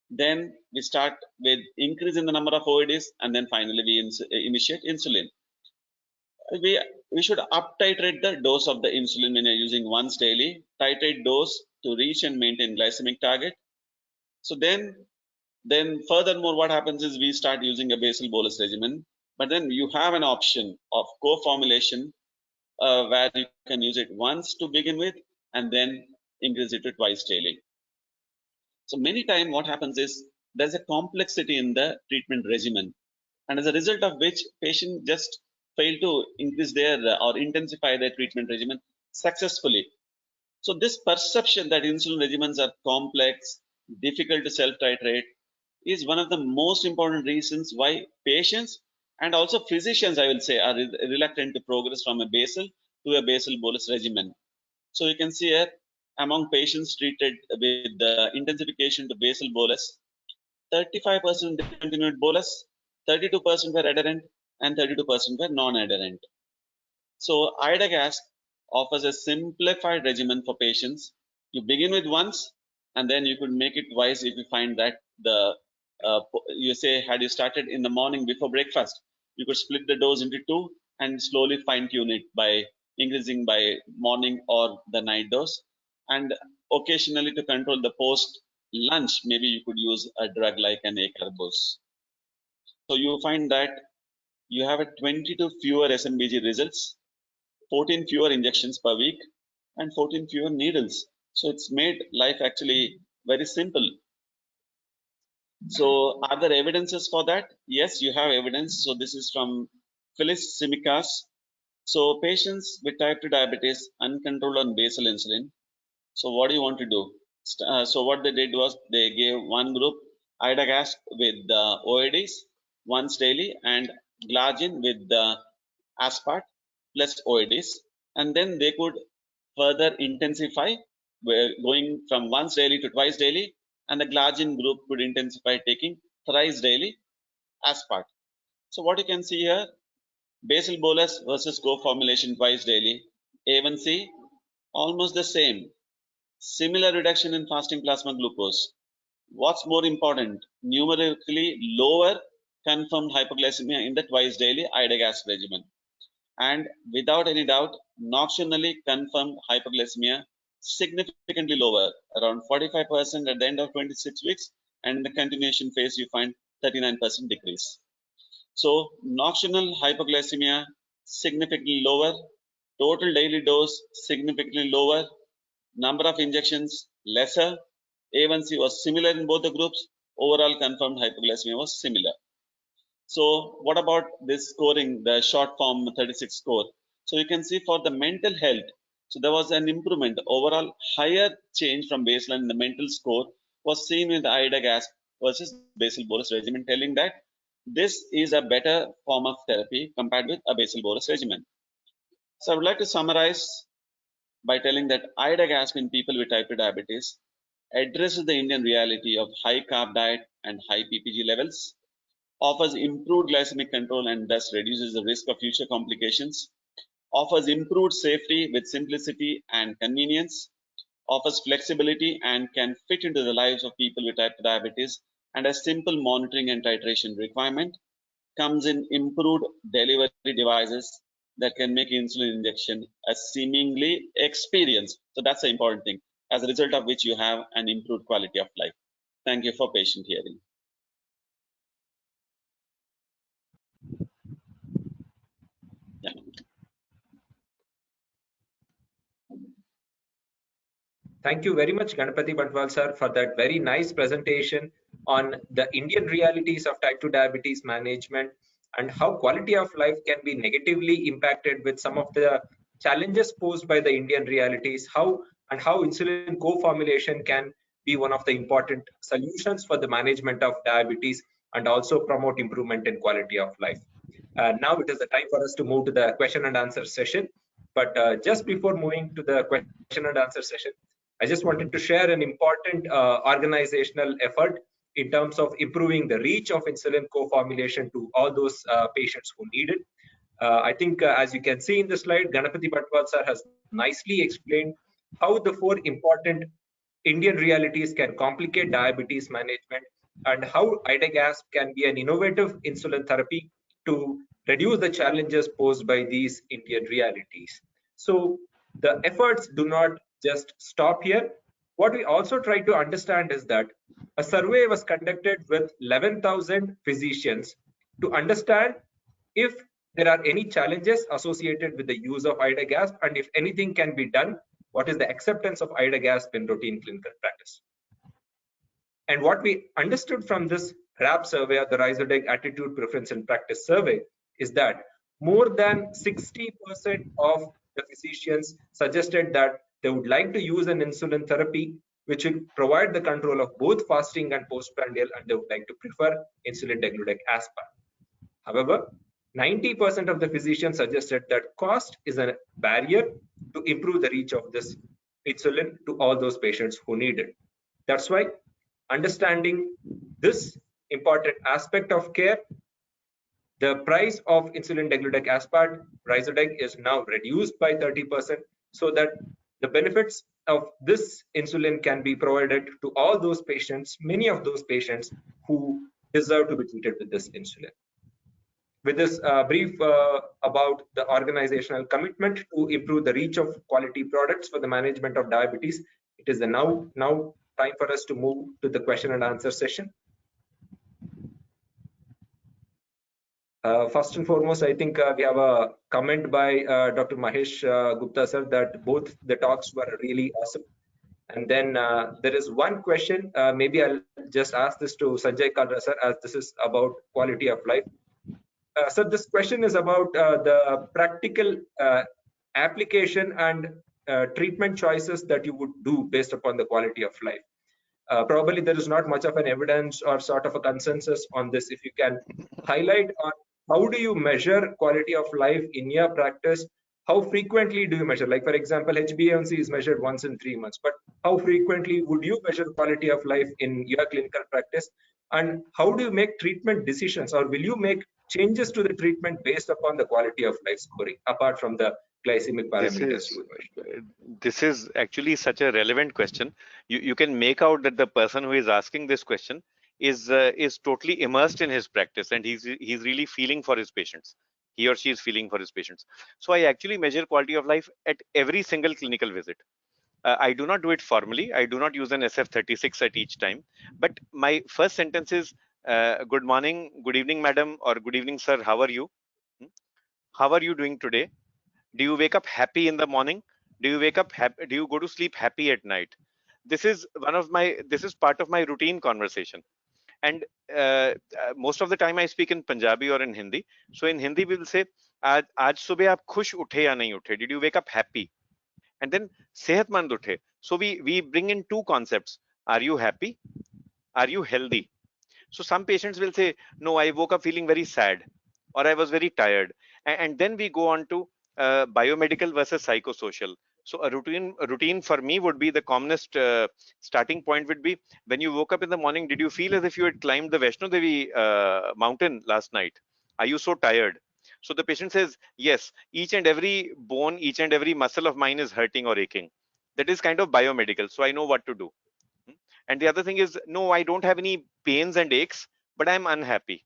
Then we start with increase in the number of OADs, and then finally we initiate insulin. We should up titrate the dose of the insulin when you're using once daily. Titrate dose to reach and maintain glycemic target. So then furthermore what happens is we start using a basal bolus regimen, but then you have an option of co-formulation where you can use it once to begin with and then increase it to twice daily. So many times what happens is there's a complexity in the treatment regimen, and as a result of which patient just fail to increase their or intensify their treatment regimen successfully. So this perception that insulin regimens are complex, difficult to self-titrate is one of the most important reasons why patients and also physicians, I will say, are reluctant to progress from a basal to a basal bolus regimen. So you can see here among patients treated with the intensification to basal bolus, 35% discontinued bolus, 32% were adherent, and 32% were non-adherent. So Idagas offers a simplified regimen for patients. You begin with once, and then you could make it twice if you find that the you say had you started in the morning before breakfast, you could split the dose into two and slowly fine tune it by increasing by morning or the night dose, and occasionally to control the post lunch, maybe you could use a drug like an acarbose. So you find that you have a 22 fewer SMBG results, 14 fewer injections per week, and 14 fewer needles. So it's made life actually very simple. So are there evidences for that? Yes, you have evidence. So this is from Phyllis Simikas. So patients with type 2 diabetes uncontrolled on basal insulin. So what do you want to do? So what they did was they gave one group Idagas with the OADs once daily and Glargine with the aspart plus OADs, and then they could further intensify going from once daily to twice daily, and the Glargine group could intensify taking thrice daily aspart. So what you can see here, basal bolus versus co-formulation twice daily, A1C almost the same, similar reduction in fasting plasma glucose. What's more important, numerically lower confirmed hypoglycemia in the twice daily IDAGAS regimen. And without any doubt, nocturnally confirmed hypoglycemia significantly lower, around 45% at the end of 26 weeks, and in the continuation phase, you find 39% decrease. So, nocturnal hypoglycemia significantly lower, total daily dose significantly lower, number of injections lesser, A1C was similar in both the groups, overall confirmed hypoglycemia was similar. So what about this scoring, the short form 36 score? So you can see for the mental health, so there was an improvement, overall higher change from baseline in the mental score was seen with the IDAGAS versus basal bolus regimen, telling that this is a better form of therapy compared with a basal bolus regimen. So I would like to summarize by telling that IDAGAS in people with type 2 diabetes addresses the Indian reality of high carb diet and high PPG levels, offers improved glycemic control and thus reduces the risk of future complications, offers improved safety with simplicity and convenience, offers flexibility and can fit into the lives of people with type 2 diabetes, and a simple monitoring and titration requirement, comes in improved delivery devices that can make insulin injection a seemingly experience. So that's the important thing, as a result of which you have an improved quality of life. Thank you for patient hearing. Yeah. Thank you very much, Ganapati Batwal sir, for that very nice presentation on the Indian realities of type 2 diabetes management and how quality of life can be negatively impacted with some of the challenges posed by the Indian realities, how insulin co-formulation can be one of the important solutions for the management of diabetes and also promote improvement in quality of life. Now it is the time for us to move to the question and answer session. But just before moving to the question and answer session, I just wanted to share an important organizational effort in terms of improving the reach of insulin co-formulation to all those patients who need it. I think as you can see in the slide, Ganapati Bhatwal sir has nicely explained how the four important Indian realities can complicate diabetes management and how IDAGAS can be an innovative insulin therapy to reduce the challenges posed by these Indian realities. So the efforts do not just stop here. What we also try to understand is that a survey was conducted with 11,000 physicians to understand if there are any challenges associated with the use of IDAGASP and if anything can be done, what is the acceptance of IDAGASP in routine clinical practice. And what we understood from this RAP survey, or the Rhizodeg Attitude Preference in Practice survey, is that more than 60% of the physicians suggested that they would like to use an insulin therapy which will provide the control of both fasting and postprandial, and they would like to prefer insulin degludec aspart. However, 90% of the physicians suggested that cost is a barrier to improve the reach of this insulin to all those patients who need it. That's why understanding this important aspect of care, the price of insulin degludec aspart Rhizodeg is now reduced by 30% so that the benefits of this insulin can be provided to all those patients, many of those patients who deserve to be treated with this insulin. With this brief about the organizational commitment to improve the reach of quality products for the management of diabetes, it is now time for us to move to the question and answer session. First and foremost, I think we have a comment by Dr. Mahesh Gupta sir that both the talks were really awesome. And then there is one question, maybe I'll just ask this to Sanjay Kalra sir, as this is about quality of life. So this question is about the practical application and treatment choices that you would do based upon the quality of life. Probably there is not much of an evidence or sort of a consensus on this. If you can highlight on how do you measure quality of life in your practice? How frequently do you measure? Like, for example, HbA1c is measured once in 3 months, but how frequently would you measure quality of life in your clinical practice? And how do you make treatment decisions, or will you make changes to the treatment based upon the quality of life scoring, apart from the glycemic This parameters is you mentioned? this is actually such a relevant question. You can make out that the person who is asking this question is totally immersed in his practice, and he's really feeling for his patients. He or she is feeling for his patients. So I actually measure quality of life at every single clinical visit. I do not do it formally. I do not use an SF-36 at each time. But my first sentence is, good morning, good evening, madam, or good evening, sir. How are you? Hmm? How are you doing today? Do you wake up happy in the morning? Do you wake up happy? Do you go to sleep happy at night? This is part of my routine conversation. And most of the time I speak in Punjabi or in Hindi. So in Hindi we will say, आज सुबह आप खुश उठे या नहीं उठे? Did you wake up happy? And then सेहतमंद उठे. So we bring in two concepts. Are you happy? Are you healthy? So some patients will say, no, I woke up feeling very sad, or I was very tired. And then we go on to biomedical versus psychosocial. So a routine for me would be the commonest starting point would be, when you woke up in the morning, did you feel as if you had climbed the Vaishno Devi mountain last night? Are you so tired? So the patient says, yes, each and every bone, each and every muscle of mine is hurting or aching. That is kind of biomedical. So I know what to do. And the other thing is, no, I don't have any pains and aches, but I'm unhappy.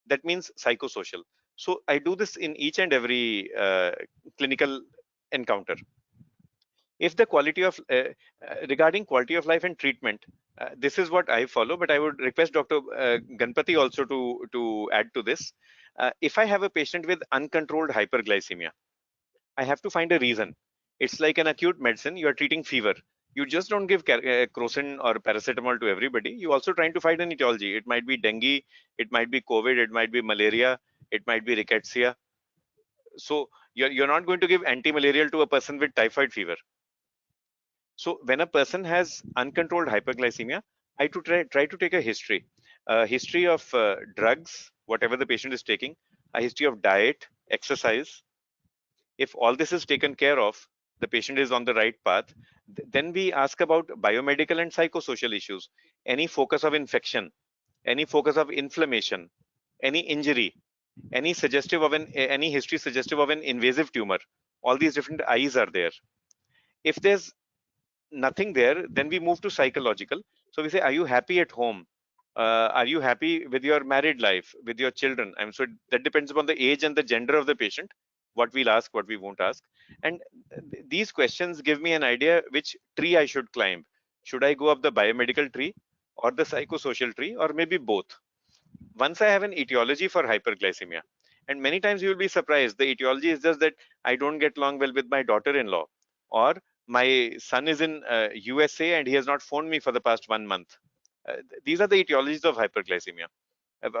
That means psychosocial. So I do this in each and every clinical encounter. If the quality of regarding quality of life and treatment, this is what I follow, but I would request Dr. Ganpati also to add to this. If I have a patient with uncontrolled hyperglycemia, I have to find a reason. It's like an acute medicine. You are treating fever. You just don't give crocin or paracetamol to everybody. You also trying to find an etiology. It might be dengue, it might be COVID, it might be malaria, it might be rickettsia. So you're not going to give anti-malarial to a person with typhoid fever. So when a person has uncontrolled hyperglycemia, I to try to take a history of drugs, whatever the patient is taking, a history of diet, exercise. If all this is taken care of, the patient is on the right path. Then we ask about biomedical and psychosocial issues. Any focus of infection, any focus of inflammation, any injury, any history suggestive of an invasive tumor. All these different eyes are there. If there's nothing there, then we move to psychological. So we say, are you happy at home? Are you happy with your married life, with your children? So that depends upon the age and the gender of the patient, what we'll ask, what we won't ask. And these questions give me an idea which tree I should climb. Should I go up the biomedical tree or the psychosocial tree, or maybe both? Once I have an etiology for hyperglycemia, and many times you will be surprised, the etiology is just that I don't get along well with my daughter-in-law, or my son is in USA and he has not phoned me for the past 1 month. These are the etiologies of hyperglycemia.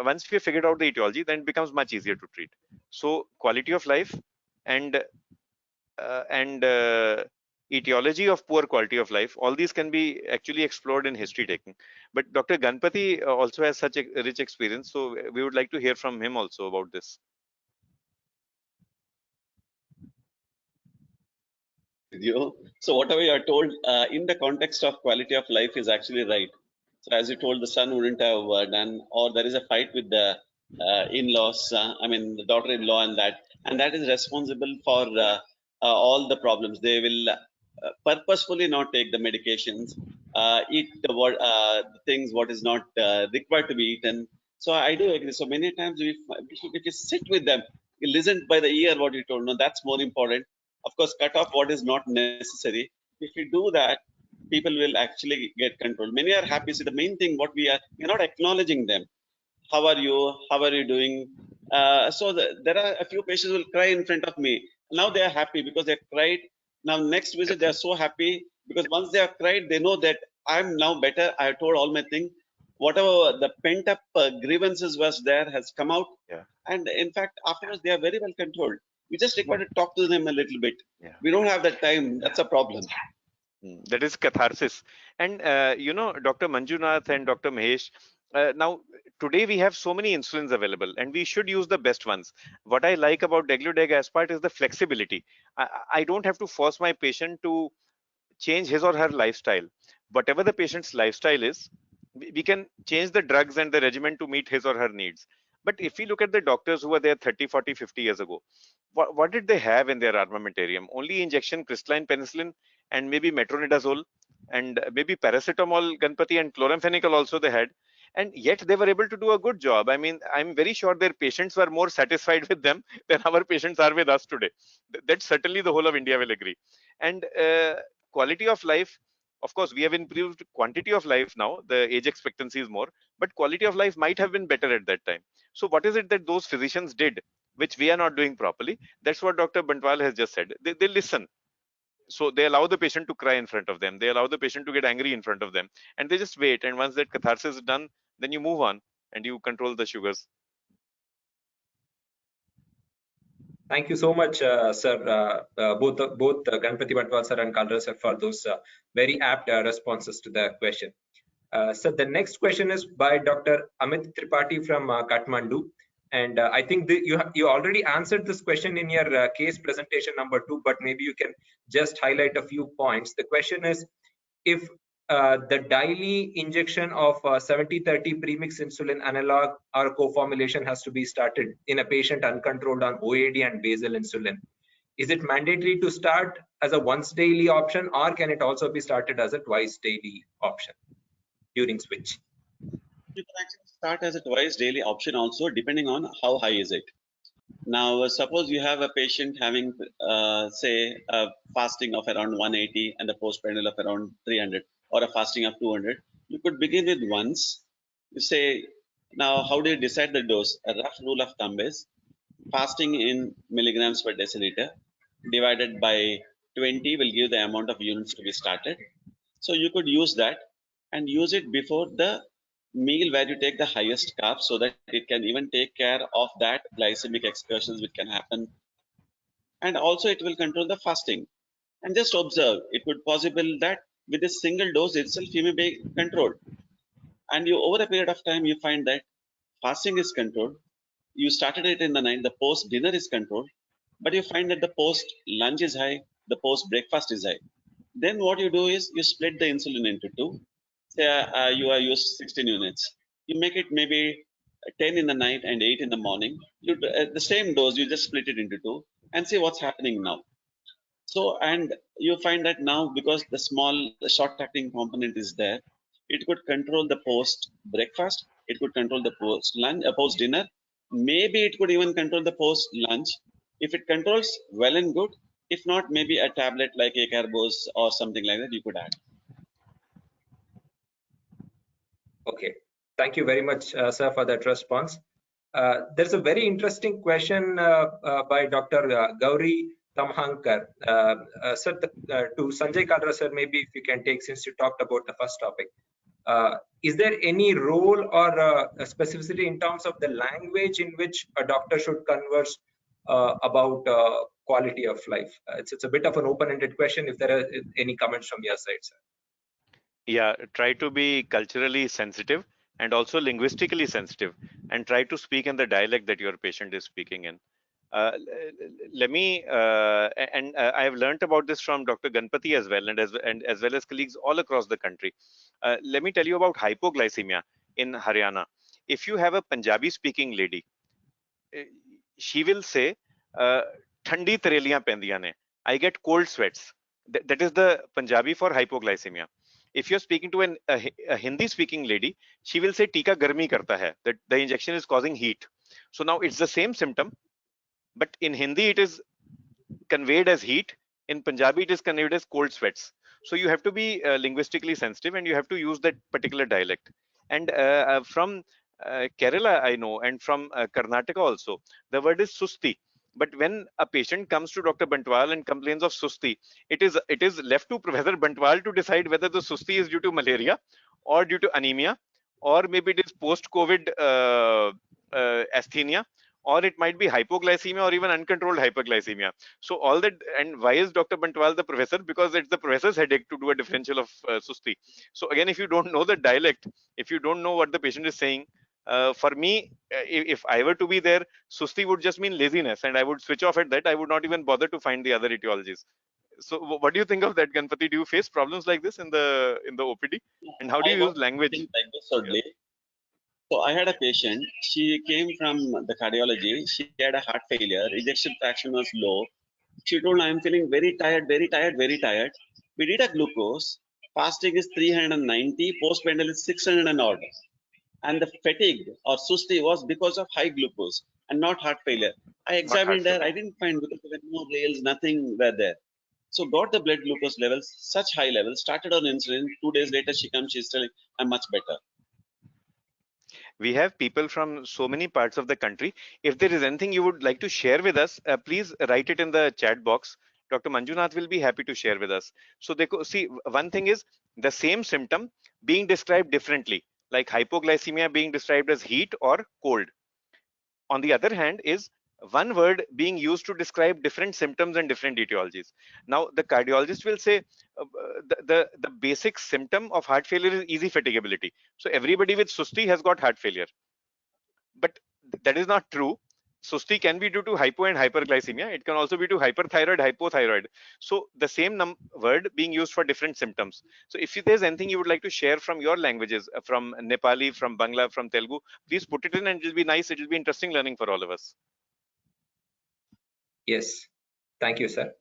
Once we have figured out the etiology, then it becomes much easier to treat. So quality of life and etiology of poor quality of life, all these can be actually explored in history taking. But Dr. Ganpati also has such a rich experience, so we would like to hear from him also about this. With you. So whatever you are told in the context of quality of life is actually right. So as you told, the son wouldn't have done, or there is a fight with the in-laws. I mean, the daughter-in-law, and that is responsible for all the problems. They will purposefully not take the medications, eat the things what is not required to be eaten. So I do agree. So many times if you sit with them, you listen by the ear what you told. No, that's more important. Of course, cut off what is not necessary. If you do that, people will actually get control. Many are happy. See, the main thing what we're not acknowledging them. How are you? How are you doing? There are a few patients will cry in front of me. Now they are happy because they cried. Now next visit they are so happy because once they have cried, they know that I'm now better. I have told all my thing. Whatever the pent up grievances was there has come out, Yeah, and in fact afterwards they are very well controlled. We just require to talk to them a little bit. yeah. We don't have that time. That's a problem. That is catharsis. And Dr. Manjunath and Dr. Mahesh, now today we have so many insulins available, and we should use the best ones. What I like about degludec aspart is the flexibility. I don't have to force my patient to change his or her lifestyle. Whatever the patient's lifestyle is, we can change the drugs and the regimen to meet his or her needs. But if we look at the doctors who were there 30, 40, 50 years ago, what did they have in their armamentarium? Only injection, crystalline penicillin, and maybe metronidazole, and maybe paracetamol, Ganpati, and chloramphenicol also they had. And yet they were able to do a good job. I mean, I'm very sure their patients were more satisfied with them than our patients are with us today. That's certainly the whole of India will agree. And quality of life, of course, we have improved quantity of life now. The age expectancy is more, but quality of life might have been better at that time. So what is it that those physicians did, which we are not doing properly? That's what Dr. Bantwal has just said. They listen. So they allow the patient to cry in front of them. They allow the patient to get angry in front of them, and they just wait. And once that catharsis is done, then you move on and you control the sugars. Thank you so much, sir, both Ganpati Batwal sir and Kalra sir for those very apt responses to the question. So the next question is by Dr. Amit Tripathi from Kathmandu. And I think you already answered this question in your case presentation number 2, but maybe you can just highlight a few points. The question is, if the daily injection of 70/30 premix insulin analog or co-formulation has to be started in a patient uncontrolled on OAD and basal insulin, is it mandatory to start as a once daily option, or can it also be started as a twice daily option during switch? You can actually start as a twice daily option also, depending on how high is it. Now, suppose you have a patient having, say, a fasting of around 180 and a postprandial of around 300, or a fasting of 200. You could begin with once. You say, now, how do you decide the dose? A rough rule of thumb is fasting in milligrams per deciliter divided by 20 will give the amount of units to be started. So you could use that and use it before the meal where you take the highest carbs, so that it can even take care of that glycemic excursions which can happen, and also it will control the fasting. And just observe, it could possible that with a single dose itself you may be controlled, and you over a period of time you find that fasting is controlled, you started it in the night, the post dinner is controlled, but you find that the post lunch is high, the post breakfast is high. Then what you do is you split the insulin into two. Say you are used 16 units, you make it maybe 10 in the night and 8 in the morning. You the same dose, you just split it into two and see what's happening now. So, and you find that now, because the small short acting component is there, it could control the post breakfast, it could control the post lunch, post dinner, maybe it could even control the post lunch. If it controls, well and good. If not, maybe a tablet like acarbose or something like that you could add. Okay, thank you very much, sir, for that response. There's a very interesting question by Dr. Gauri Tamhankar. Sir, to Sanjay Kalra, sir, maybe if you can take, since you talked about the first topic. Is there any role or a specificity in terms of the language in which a doctor should converse about quality of life? It's a bit of an open-ended question. If there are any comments from your side, sir. Yeah, try to be culturally sensitive and also linguistically sensitive, and try to speak in the dialect that your patient is speaking in. Let me and I have learnt about this from Dr. Ganpati as well, and as well as colleagues all across the country. Let me tell you about hypoglycemia in Haryana. If you have a Punjabi speaking lady, uh, she will say, "Thandi tareliyan pendiyan ne." I get cold sweats. That is the Punjabi for hypoglycemia. If you're speaking to a Hindi speaking lady, she will say, "Tika garmi karta hai." That the injection is causing heat. So now it's the same symptom, but in Hindi it is conveyed as heat. In Punjabi it is conveyed as cold sweats. So you have to be linguistically sensitive, and you have to use that particular dialect. And from Kerala I know, and from Karnataka also, the word is susti. But when a patient comes to Dr. Bantwal and complains of susti, it is left to Professor Bantwal to decide whether the susti is due to malaria, or due to anemia, or maybe it is post-COVID asthenia, or it might be hypoglycemia, or even uncontrolled hyperglycemia. So all that, and why is Dr. Bantwal the professor? Because it's the professor's headache to do a differential of susti. So again, if you don't know the dialect, if you don't know what the patient is saying, for me, if I were to be there, susti would just mean laziness, and I would switch off at that. I would not even bother to find the other etiologies. So what do you think of that, Ganpati? Do you face problems like this in the OPD? And how do I you use want language? something like this Yeah. only. So I had a patient. She came from the cardiology. She had a heart failure. Ejection fraction was low. She told, "I am feeling very tired, very tired, very tired." We did a glucose. Fasting is 390. Postprandial is 600 and odd. And the fatigue or susti was because of high glucose and not heart failure. I Not heart examined her. failure. I didn't find because there were no rails, nothing were there. So got the blood glucose levels, such high levels, started on insulin. 2 days later, she comes, she's telling, "I'm much better." We have people from so many parts of the country. If there is anything you would like to share with us, please write it in the chat box. Dr. Manjunath will be happy to share with us. So they see, one thing is the same symptom being described differently, like hypoglycemia being described as heat or cold. On the other hand, is one word being used to describe different symptoms and different etiologies. Now, the cardiologist will say the basic symptom of heart failure is easy fatigability. So everybody with susti has got heart failure, but that is not true. Susti can be due to hypo and hyperglycemia. It can also be to hyperthyroid, hypothyroid. So the same word being used for different symptoms. So if there's anything you would like to share from your languages, from Nepali, from Bangla, from Telugu, please put it in, and it'll be nice. It'll be interesting learning for all of us. Yes, thank you, sir.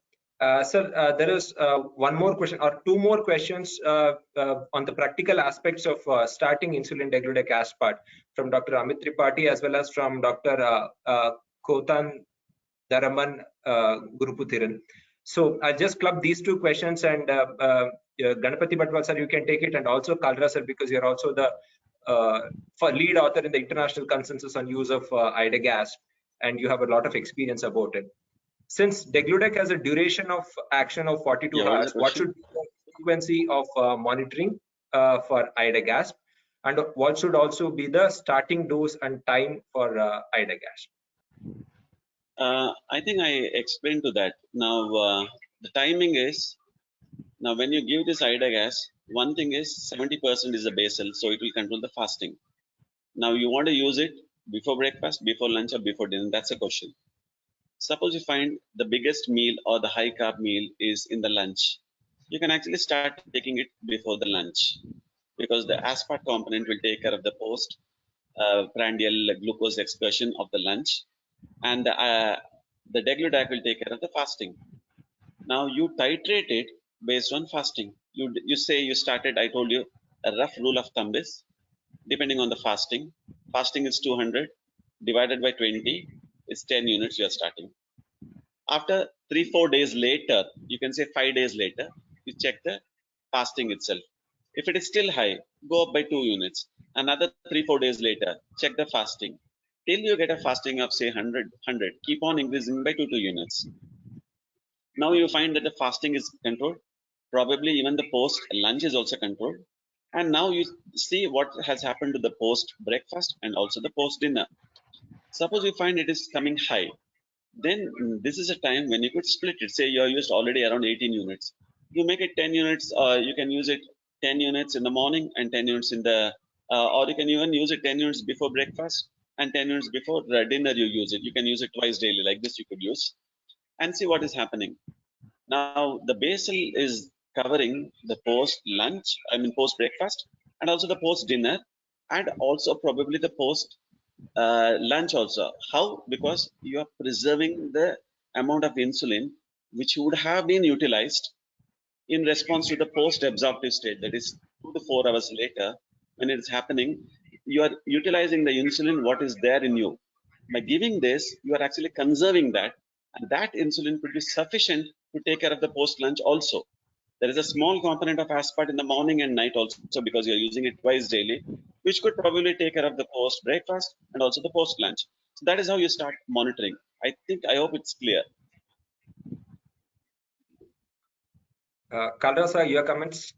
Sir, there is one more question or two more questions on the practical aspects of starting insulin degludec aspart from Dr. Amit Tripathi as well as from Dr. Kotan Daraman Guruputhiran. So I just club these two questions, and Ganapati Bhatwal sir, you can take it, and also Kalra sir, because you're also the lead author in the international consensus on use of IDA and you have a lot of experience about it. Since degludec has a duration of action of 42 Yeah, what is hours, the what question? should be the frequency of monitoring for IDA and what should also be the starting dose and time for IDA? I think I explained to that. Now, the timing is, now when you give this ida gas, one thing is 70% is the basal, so it will control the fasting. Now you want to use it before breakfast, before lunch, or before dinner. That's a question. Suppose you find the biggest meal or the high carb meal is in the lunch. You can actually start taking it before the lunch because the aspart component will take care of the post prandial glucose excursion of the lunch, and the degludec will take care of the fasting. Now you titrate it based on fasting. You say you started. I told you a rough rule of thumb is depending on the fasting. Fasting is 200 divided by 20 is 10 units. You are starting. After 3-4 days later, you can say 5 days later, you check the fasting itself. If it is still high, go up by 2 units. Another 3-4 days later, check the fasting till you get a fasting of say 100. Keep on increasing by 2 units. Now you find that the fasting is controlled. Probably even the post lunch is also controlled. And now you see what has happened to the post breakfast and also the post dinner. Suppose you find it is coming high, then this is a time when you could split it. Say you are used already around 18 units. You make it 10 units, you can use it 10 units in the morning and 10 units in the, or you can even use it 10 units before breakfast and 10 units before dinner you use it. You can use it twice daily like this you could use and see what is happening. Now the basal is covering the post lunch, I mean post breakfast, and also the post dinner, and also probably the post lunch also. How? Because you are preserving the amount of insulin which would have been utilized in response to the post-absorptive state, that is 2 to 4 hours later. When it is happening, you are utilizing the insulin what is there in you. By giving this, you are actually conserving that, and that insulin could be sufficient to take care of the post-lunch also. There is a small component of aspart in the morning and night also because you are using it twice daily, which could probably take care of the post breakfast and also the post lunch. So that is how you start monitoring. I hope it's clear. Kalra sir, your comments?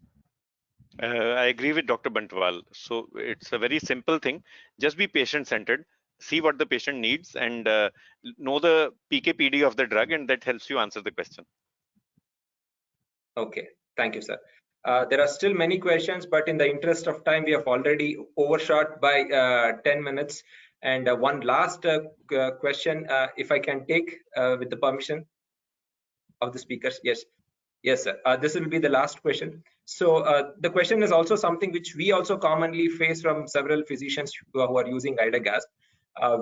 I agree with Dr. Bantwal. So it's a very simple thing. Just be patient-centered. See what the patient needs and know the PK/PD of the drug, and that helps you answer the question. Okay, thank you, sir. There are still many questions, but in the interest of time, we have already overshot by 10 minutes. And one last question, if I can take with the permission of the speakers. Yes. Yes, sir. This will be the last question. So the question is also something which we also commonly face from several physicians who are using Idagas.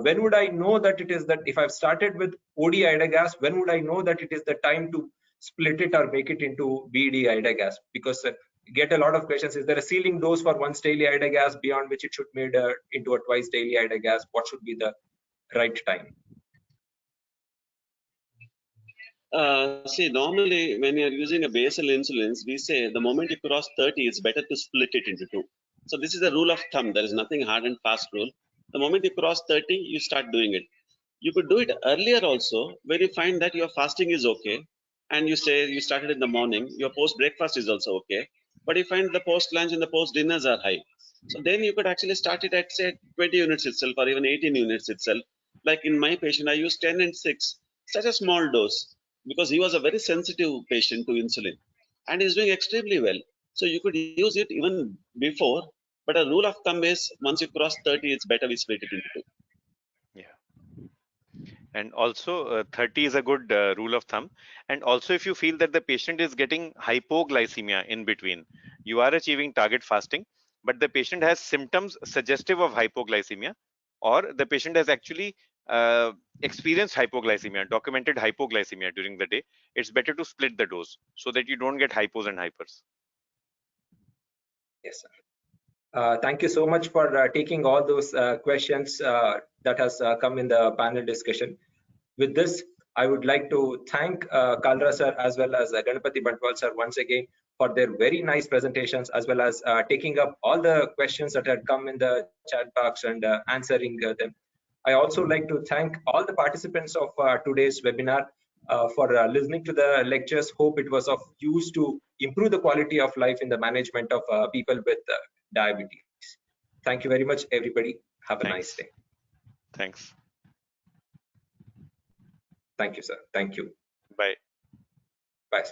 When would I know that it is that if I've started with OD Idagas, when would I know that it is the time to split it or make it into BD Idagas? Because get a lot of questions. Is there a ceiling dose for once daily Idagas beyond which it should be made into a twice daily Idagas? What should be the right time? See, normally when you're using a basal insulins, we say the moment you cross 30, it's better to split it into two. So this is a rule of thumb. There is nothing hard and fast rule. The moment you cross 30, you start doing it. You could do it earlier also, where you find that your fasting is okay, and you say you started in the morning, your post breakfast is also okay, but you find the post lunch and the post dinners are high. So then you could actually start it at say 20 units itself, or even 18 units itself. Like in my patient, I use 10 and 6, such a small dose, because he was a very sensitive patient to insulin, and he's doing extremely well. So you could use it even before, but a rule of thumb is once you cross 30, it's better we split it into two. Yeah. And also 30 is a good rule of thumb. And also if you feel that the patient is getting hypoglycemia in between, you are achieving target fasting, but the patient has symptoms suggestive of hypoglycemia, or the patient has actually uh, experienced hypoglycemia, documented hypoglycemia during the day, it's better to split the dose so that you don't get hypos and hypers. Yes, sir. Thank you so much for taking all those questions that has come in the panel discussion. With this, I would like to thank Kalra sir as well as Ganapati Bantwal sir once again for their very nice presentations, as well as taking up all the questions that had come in the chat box and answering them. I also like to thank all the participants of today's webinar for listening to the lectures. Hope it was of use to improve the quality of life in the management of people with diabetes. Thank you very much, everybody. Have a nice Thanks. day. Thanks. Thank you, sir. Thank you. Bye. Bye.